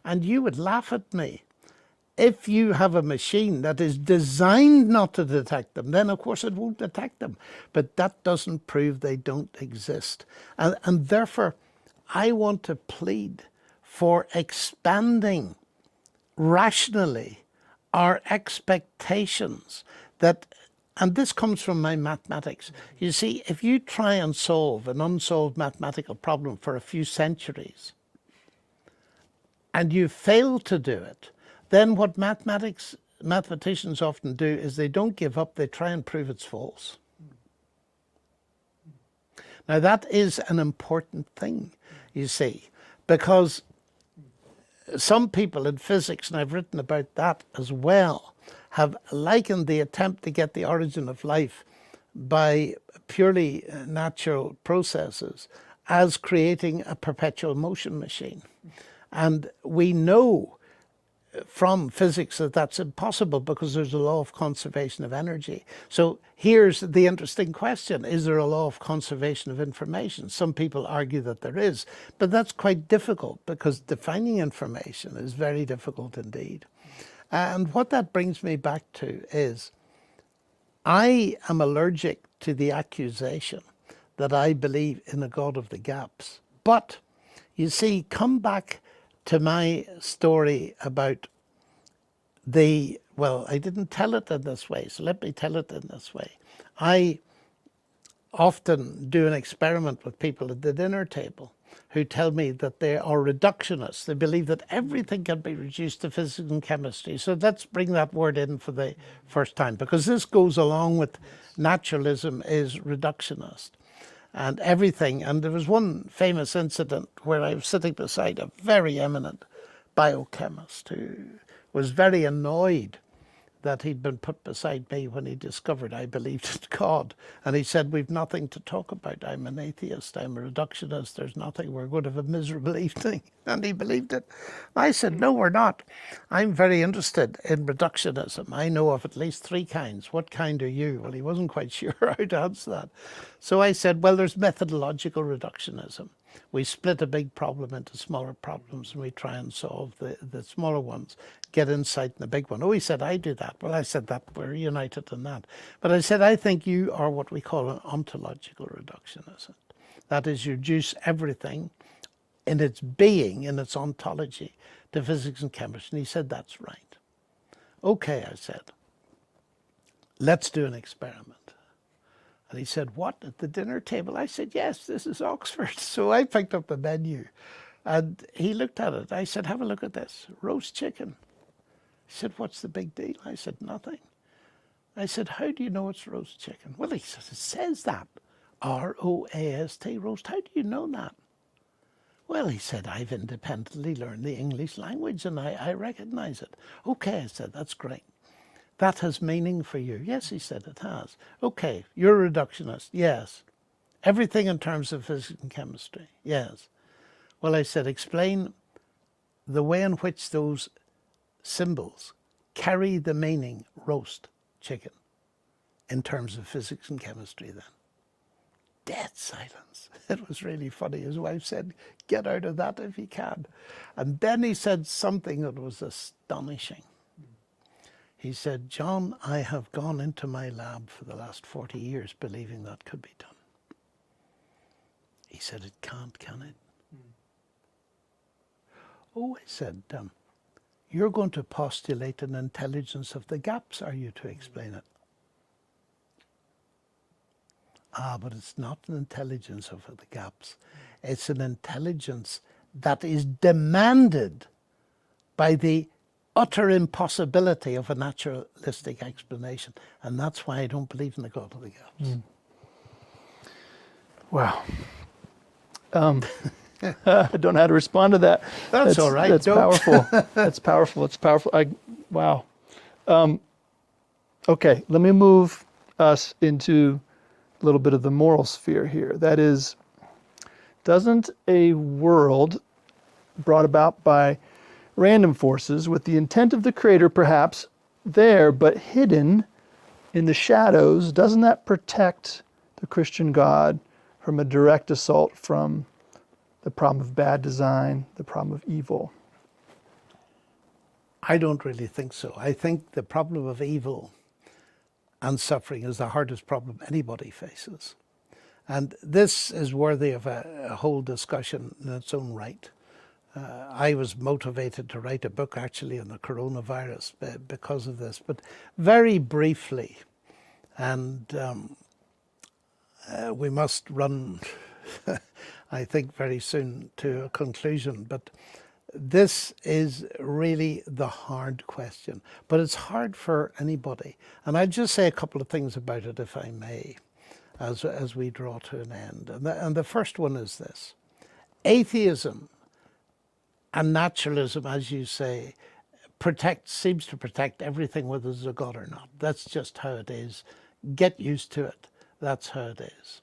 C: And you would laugh at me. If you have a machine that is designed not to detect them, then of course it won't detect them. But that doesn't prove they don't exist. And therefore, I want to plead for expanding rationally our expectations that, and this comes from my mathematics. You see, if you try and solve an unsolved mathematical problem for a few centuries, and you fail to do it, then what mathematicians often do is they don't give up, they try and prove it's false. Now that is an important thing, you see, because some people in physics, and I've written about that as well, have likened the attempt to get the origin of life by purely natural processes as creating a perpetual motion machine. And we know from physics that that's impossible because there's a law of conservation of energy. So here's the interesting question: is there a law of conservation of information? Some people argue that there is, but that's quite difficult because defining information is very difficult indeed. And what that brings me back to is I am allergic to the accusation that I believe in a God of the gaps. But you see, come back to my story about well, I didn't tell it in this way, so let me tell it in this way. I often do an experiment with people at the dinner table who tell me that they are reductionists. They believe that everything can be reduced to physics and chemistry. So let's bring that word in for the first time, because this goes along with naturalism is reductionist. And everything, and there was one famous incident where I was sitting beside a very eminent biochemist who was very annoyed that he'd been put beside me when he discovered I believed in God. And he said, we've nothing to talk about. I'm an atheist, I'm a reductionist, there's nothing, we're going to have a miserable evening. And he believed it. I said, no, we're not. I'm very interested in reductionism. I know of at least 3 kinds. What kind are you? Well, he wasn't quite sure how to answer that. So I said, well, there's methodological reductionism. We split a big problem into smaller problems and we try and solve the smaller ones, get insight in the big one. Oh, he said, I do that. Well, I said that we're united in that. But I said, I think you are what we call an ontological reductionist. That is, you reduce everything in its being, in its ontology, to physics and chemistry. And he said, that's right. Okay, I said, let's do an experiment. And he said, what, at the dinner table? I said, yes, this is Oxford. So I picked up the menu and he looked at it. I said, have a look at this, roast chicken. He said, what's the big deal? I said, nothing. I said, how do you know it's roast chicken? Well, he says, it says that, R-O-A-S-T, roast. How do you know that? Well, he said, I've independently learned the English language and I recognize it. Okay, I said, that's great. That has meaning for you. Yes, he said, it has. Okay, you're a reductionist. Yes. Everything in terms of physics and chemistry. Yes. Well, I said, explain the way in which those symbols carry the meaning roast chicken in terms of physics and chemistry then. dead silence. It was really funny. His wife said, "Get out of that if you can." And then he said something that was astonishing. He said, "John, I have gone into my lab for the last 40 years believing that could be done." He said, "It can't, can it?" "Oh," I said, "you're going to postulate an intelligence of the gaps, are you, to explain it?" "Ah, but it's not an intelligence of the gaps. It's an intelligence that is demanded by the utter impossibility of a naturalistic explanation. And that's why I don't believe in the God of the gaps."
B: Wow. I don't know how to respond to that.
C: That's all right.
B: That's powerful. That's powerful. It's powerful. Wow. Okay, let me move us into a little bit of the moral sphere here. That is, doesn't a world brought about by random forces with the intent of the creator perhaps there but hidden in the shadows, doesn't that protect the Christian God from a direct assault from the problem of bad design, the problem of evil?
C: I don't really think so. I think the problem of evil and suffering is the hardest problem anybody faces. And this is worthy of a whole discussion in its own right. I was motivated to write a book actually on the coronavirus because of this. But very briefly, and we must run, I think, very soon to a conclusion. But this is really the hard question. But it's hard for anybody. And I'll just say a couple of things about it, if I may, as we draw to an end. And the first one is this. Atheism and naturalism, as you say, seems to protect everything, whether there's a God or not. That's just how it is. Get used to it. That's how it is.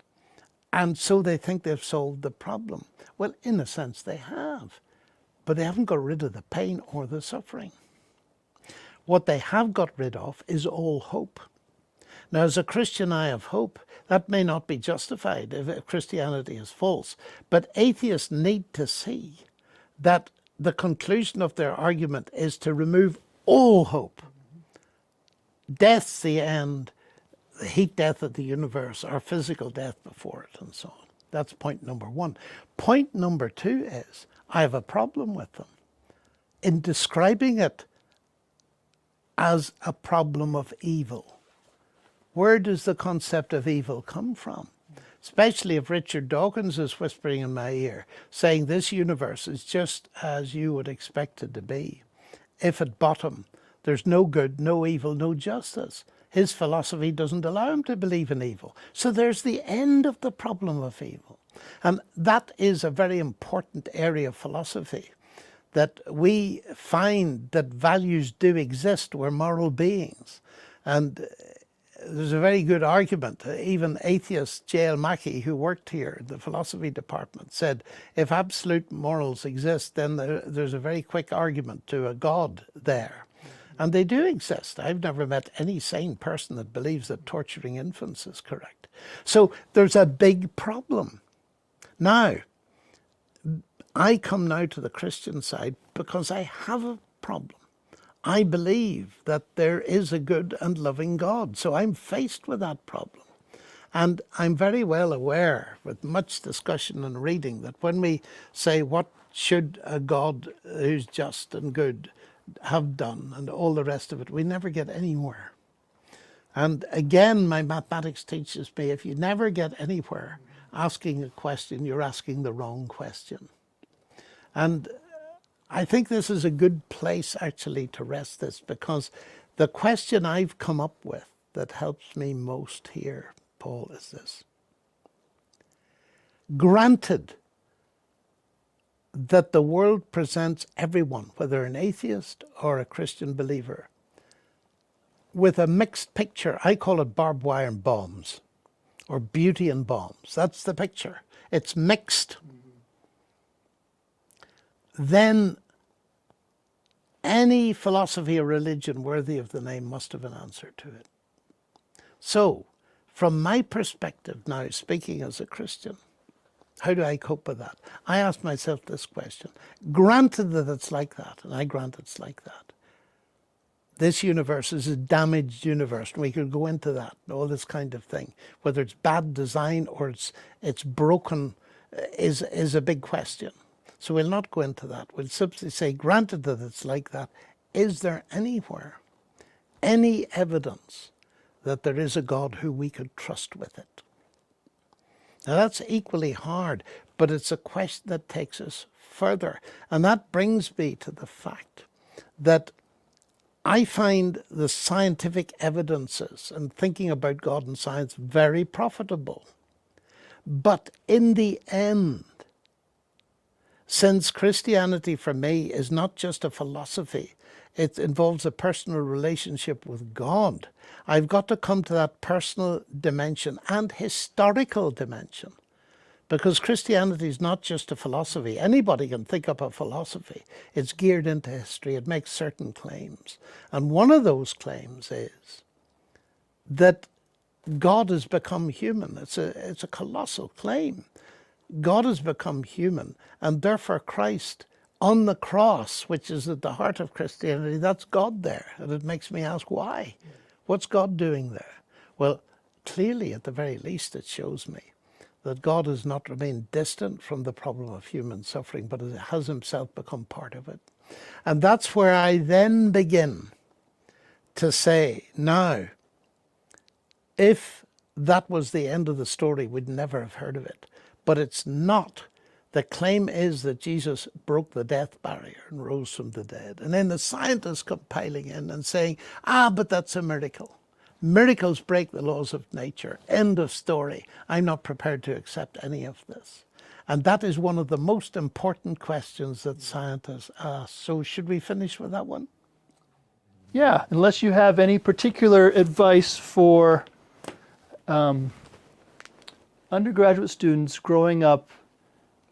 C: And so they think they've solved the problem. Well, in a sense, they have. But they haven't got rid of the pain or the suffering. What they have got rid of is all hope. Now, as a Christian, I have hope. That may not be justified if Christianity is false. But atheists need to see that the conclusion of their argument is to remove all hope. Death's the end, the heat death of the universe, or physical death before it, and so on. That's point number one. Point number two is, I have a problem with them in describing it as a problem of evil. Where does the concept of evil come from? Especially if Richard Dawkins is whispering in my ear, saying this universe is just as you would expect it to be. If at bottom there's no good, no evil, no justice. His philosophy doesn't allow him to believe in evil. So there's the end of the problem of evil. And that is a very important area of philosophy, that we find that values do exist. We're moral beings. And there's a very good argument. Even atheist J.L. Mackie, who worked here in the philosophy department, said if absolute morals exist, then there's a very quick argument to a God there. And they do exist. I've never met any sane person that believes that torturing infants is correct. So there's a big problem. Now, I come now to the Christian side because I have a problem. I believe that there is a good and loving God. So I'm faced with that problem. And I'm very well aware, with much discussion and reading, that when we say what should a God who's just and good have done and all the rest of it, we never get anywhere. And again, my mathematics teaches me, if you never get anywhere asking a question, you're asking the wrong question. And I think this is a good place actually to rest this, because the question I've come up with that helps me most here, Paul, is this. Granted that the world presents everyone, whether an atheist or a Christian believer, with a mixed picture. I call it barbed wire and bombs, or beauty and bombs. That's the picture. It's mixed. Then any philosophy or religion worthy of the name must have an answer to it. So, From my perspective now, speaking as a Christian, how do I cope with that? I ask myself this question. Granted that it's like that, and I grant it's like that, this universe is a damaged universe, and we could go into that, all this kind of thing. Whether it's bad design or it's broken is a big question. So we'll not go into that. We'll simply say, granted that it's like that, is there anywhere any evidence that there is a God who we could trust with it? Now that's equally hard, but it's a question that takes us further. And that brings me to the fact that I find the scientific evidences and thinking about God and science very profitable. But in the end, since Christianity for me is not just a philosophy, it involves a personal relationship with God, I've got to come to that personal dimension and historical dimension. Because Christianity is not just a philosophy. Anybody can think up a philosophy. It's geared into history. It makes certain claims. And one of those claims is that God has become human. It's a colossal claim. God has become human, and therefore Christ on the cross, which is at the heart of Christianity, that's God there. And it makes me ask, why? What's God doing there? Well, clearly, at the very least, it shows me that God has not remained distant from the problem of human suffering, but has himself become part of it. And that's where I then begin to say, now, if that was the end of the story, we'd never have heard of it. But it's not. The claim is that Jesus broke the death barrier and rose from the dead. And then the scientists come piling in and saying, but that's a miracle. Miracles break the laws of nature. End of story. I'm not prepared to accept any of this. And that is one of the most important questions that scientists ask. So should we finish with that one?
B: Yeah, unless you have any particular advice for undergraduate students growing up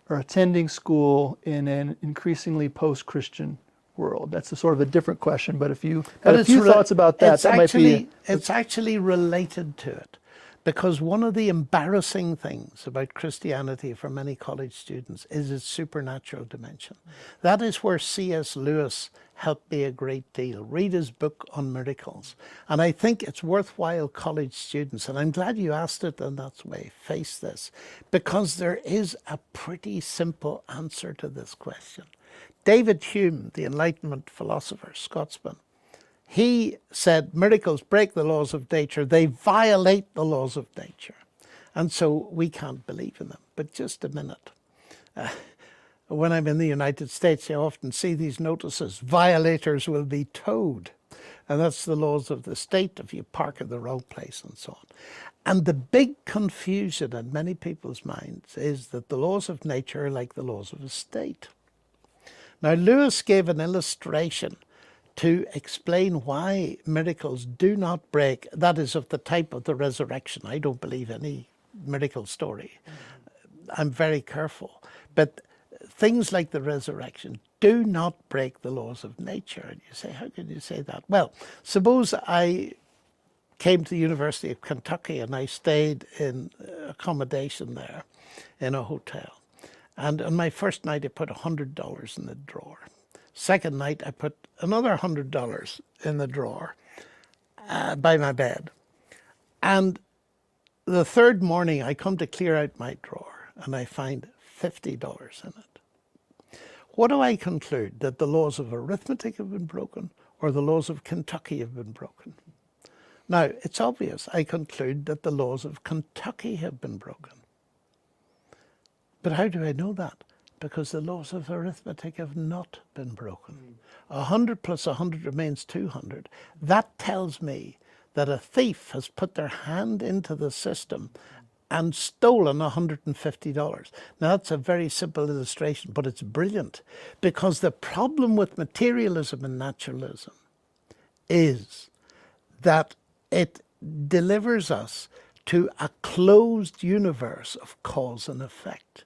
B: or attending school in an increasingly post-Christian world. That's a sort of a different question, but if you had a few thoughts about that, that might be...
C: It's actually related to it, because one of the embarrassing things about Christianity for many college students is its supernatural dimension. That is where C.S. Lewis helped me a great deal. Read his book on miracles. And I think it's worthwhile college students, and I'm glad you asked it in that way, face this, because there is a pretty simple answer to this question. David Hume, the Enlightenment philosopher, Scotsman, he said miracles break the laws of nature. They violate the laws of nature. And so we can't believe in them. But just a minute. When I'm in the United States, I often see these notices, violators will be towed. And that's the laws of the state if you park in the wrong place and so on. And the big confusion in many people's minds is that the laws of nature are like the laws of a state. Now, Lewis gave an illustration to explain why miracles do not break, that is, of the type of the resurrection. I don't believe any miracle story. I'm very careful. But things like the resurrection do not break the laws of nature. And you say, how can you say that? Well, suppose I came to the University of Kentucky and I stayed in accommodation there in a hotel. And on my first night, I put $100 in the drawer. Second night, I put another $100 in the drawer by my bed. And the third morning, I come to clear out my drawer, and I find $50 in it. What do I conclude? That the laws of arithmetic have been broken, or the laws of Kentucky have been broken? Now, it's obvious. I conclude that the laws of Kentucky have been broken. But how do I know that? Because the laws of arithmetic have not been broken. 100 plus 100 remains 200. That tells me that a thief has put their hand into the system and stolen $150. Now, that's a very simple illustration, but it's brilliant, because the problem with materialism and naturalism is that it delivers us to a closed universe of cause and effect.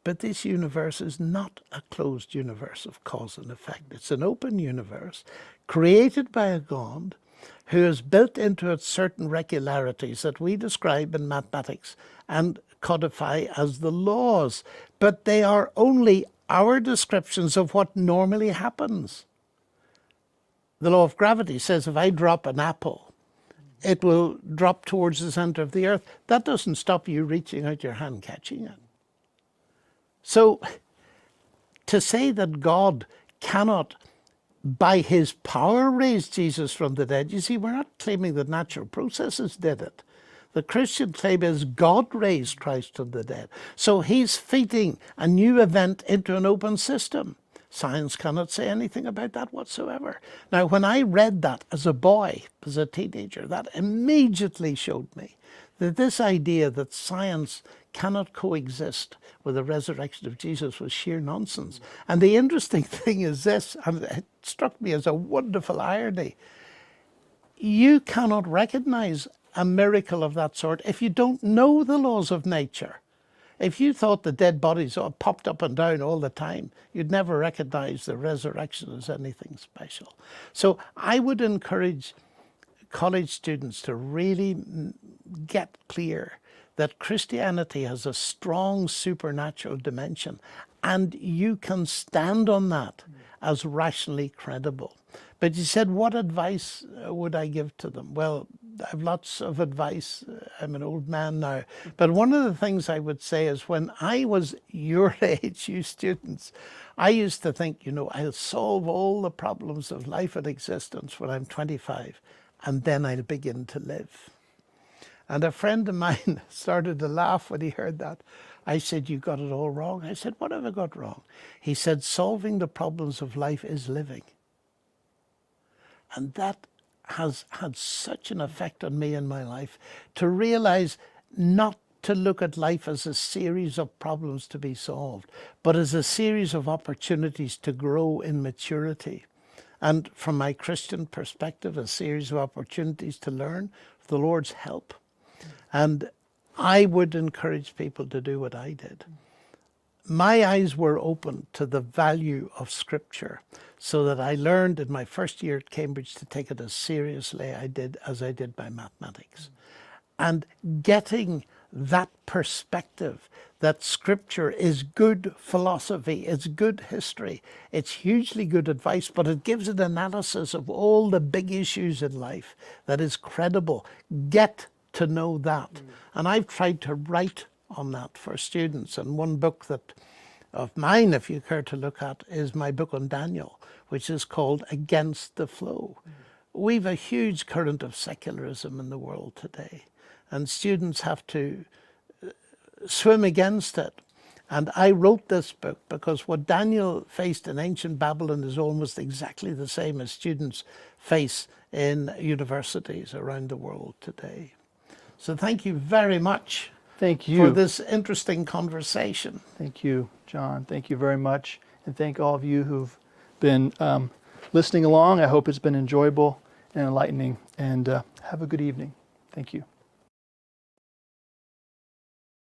C: But this universe is not a closed universe of cause and effect. It's an open universe created by a God who has built into it certain regularities that we describe in mathematics and codify as the laws, but they are only our descriptions of what normally happens. The law of gravity says if I drop an apple, it will drop towards the center of the earth. That doesn't stop you reaching out your hand catching it. So to say that God cannot, by his power, raise Jesus from the dead, you see, we're not claiming that natural processes did it. The Christian claim is God raised Christ from the dead. So he's feeding a new event into an open system. Science cannot say anything about that whatsoever. Now, when I read that as a boy, as a teenager, that immediately showed me that this idea that science cannot coexist with the resurrection of Jesus was sheer nonsense. And the interesting thing is this, and it struck me as a wonderful irony. You cannot recognize a miracle of that sort if you don't know the laws of nature. If you thought the dead bodies all popped up and down all the time, you'd never recognize the resurrection as anything special. So I would encourage college students to really get clear that Christianity has a strong supernatural dimension, and you can stand on that as rationally credible. But you said, what advice would I give to them? Well, I have lots of advice. I'm an old man now. But one of the things I would say is when I was your age, you students, I used to think, you know, I'll solve all the problems of life and existence when I'm 25, and then I'll begin to live. And a friend of mine started to laugh when he heard that. I said, you got it all wrong. I said, what have I got wrong? He said, solving the problems of life is living. And that has had such an effect on me in my life, to realize not to look at life as a series of problems to be solved, but as a series of opportunities to grow in maturity. And from my Christian perspective, a series of opportunities to learn with the Lord's help. And I would encourage people to do what I did. My eyes were open to the value of Scripture, so that I learned in my first year at Cambridge to take it as seriously as I did my mathematics. And getting that perspective that Scripture is good philosophy, it's good history, it's hugely good advice, but it gives an analysis of all the big issues in life that is credible. Get to know that. And I've tried to write on that for students. And one book that of mine, if you care to look at, is my book on Daniel, which is called Against the Flow. We've a huge current of secularism in the world today, and students have to swim against it. And I wrote this book because what Daniel faced in ancient Babylon is almost exactly the same as students face in universities around the world today. So thank you very much.
B: Thank you
C: For this interesting conversation.
B: Thank you, John. Thank you very much. And thank all of you who've been listening along. I hope it's been enjoyable and enlightening. And have a good evening. Thank you.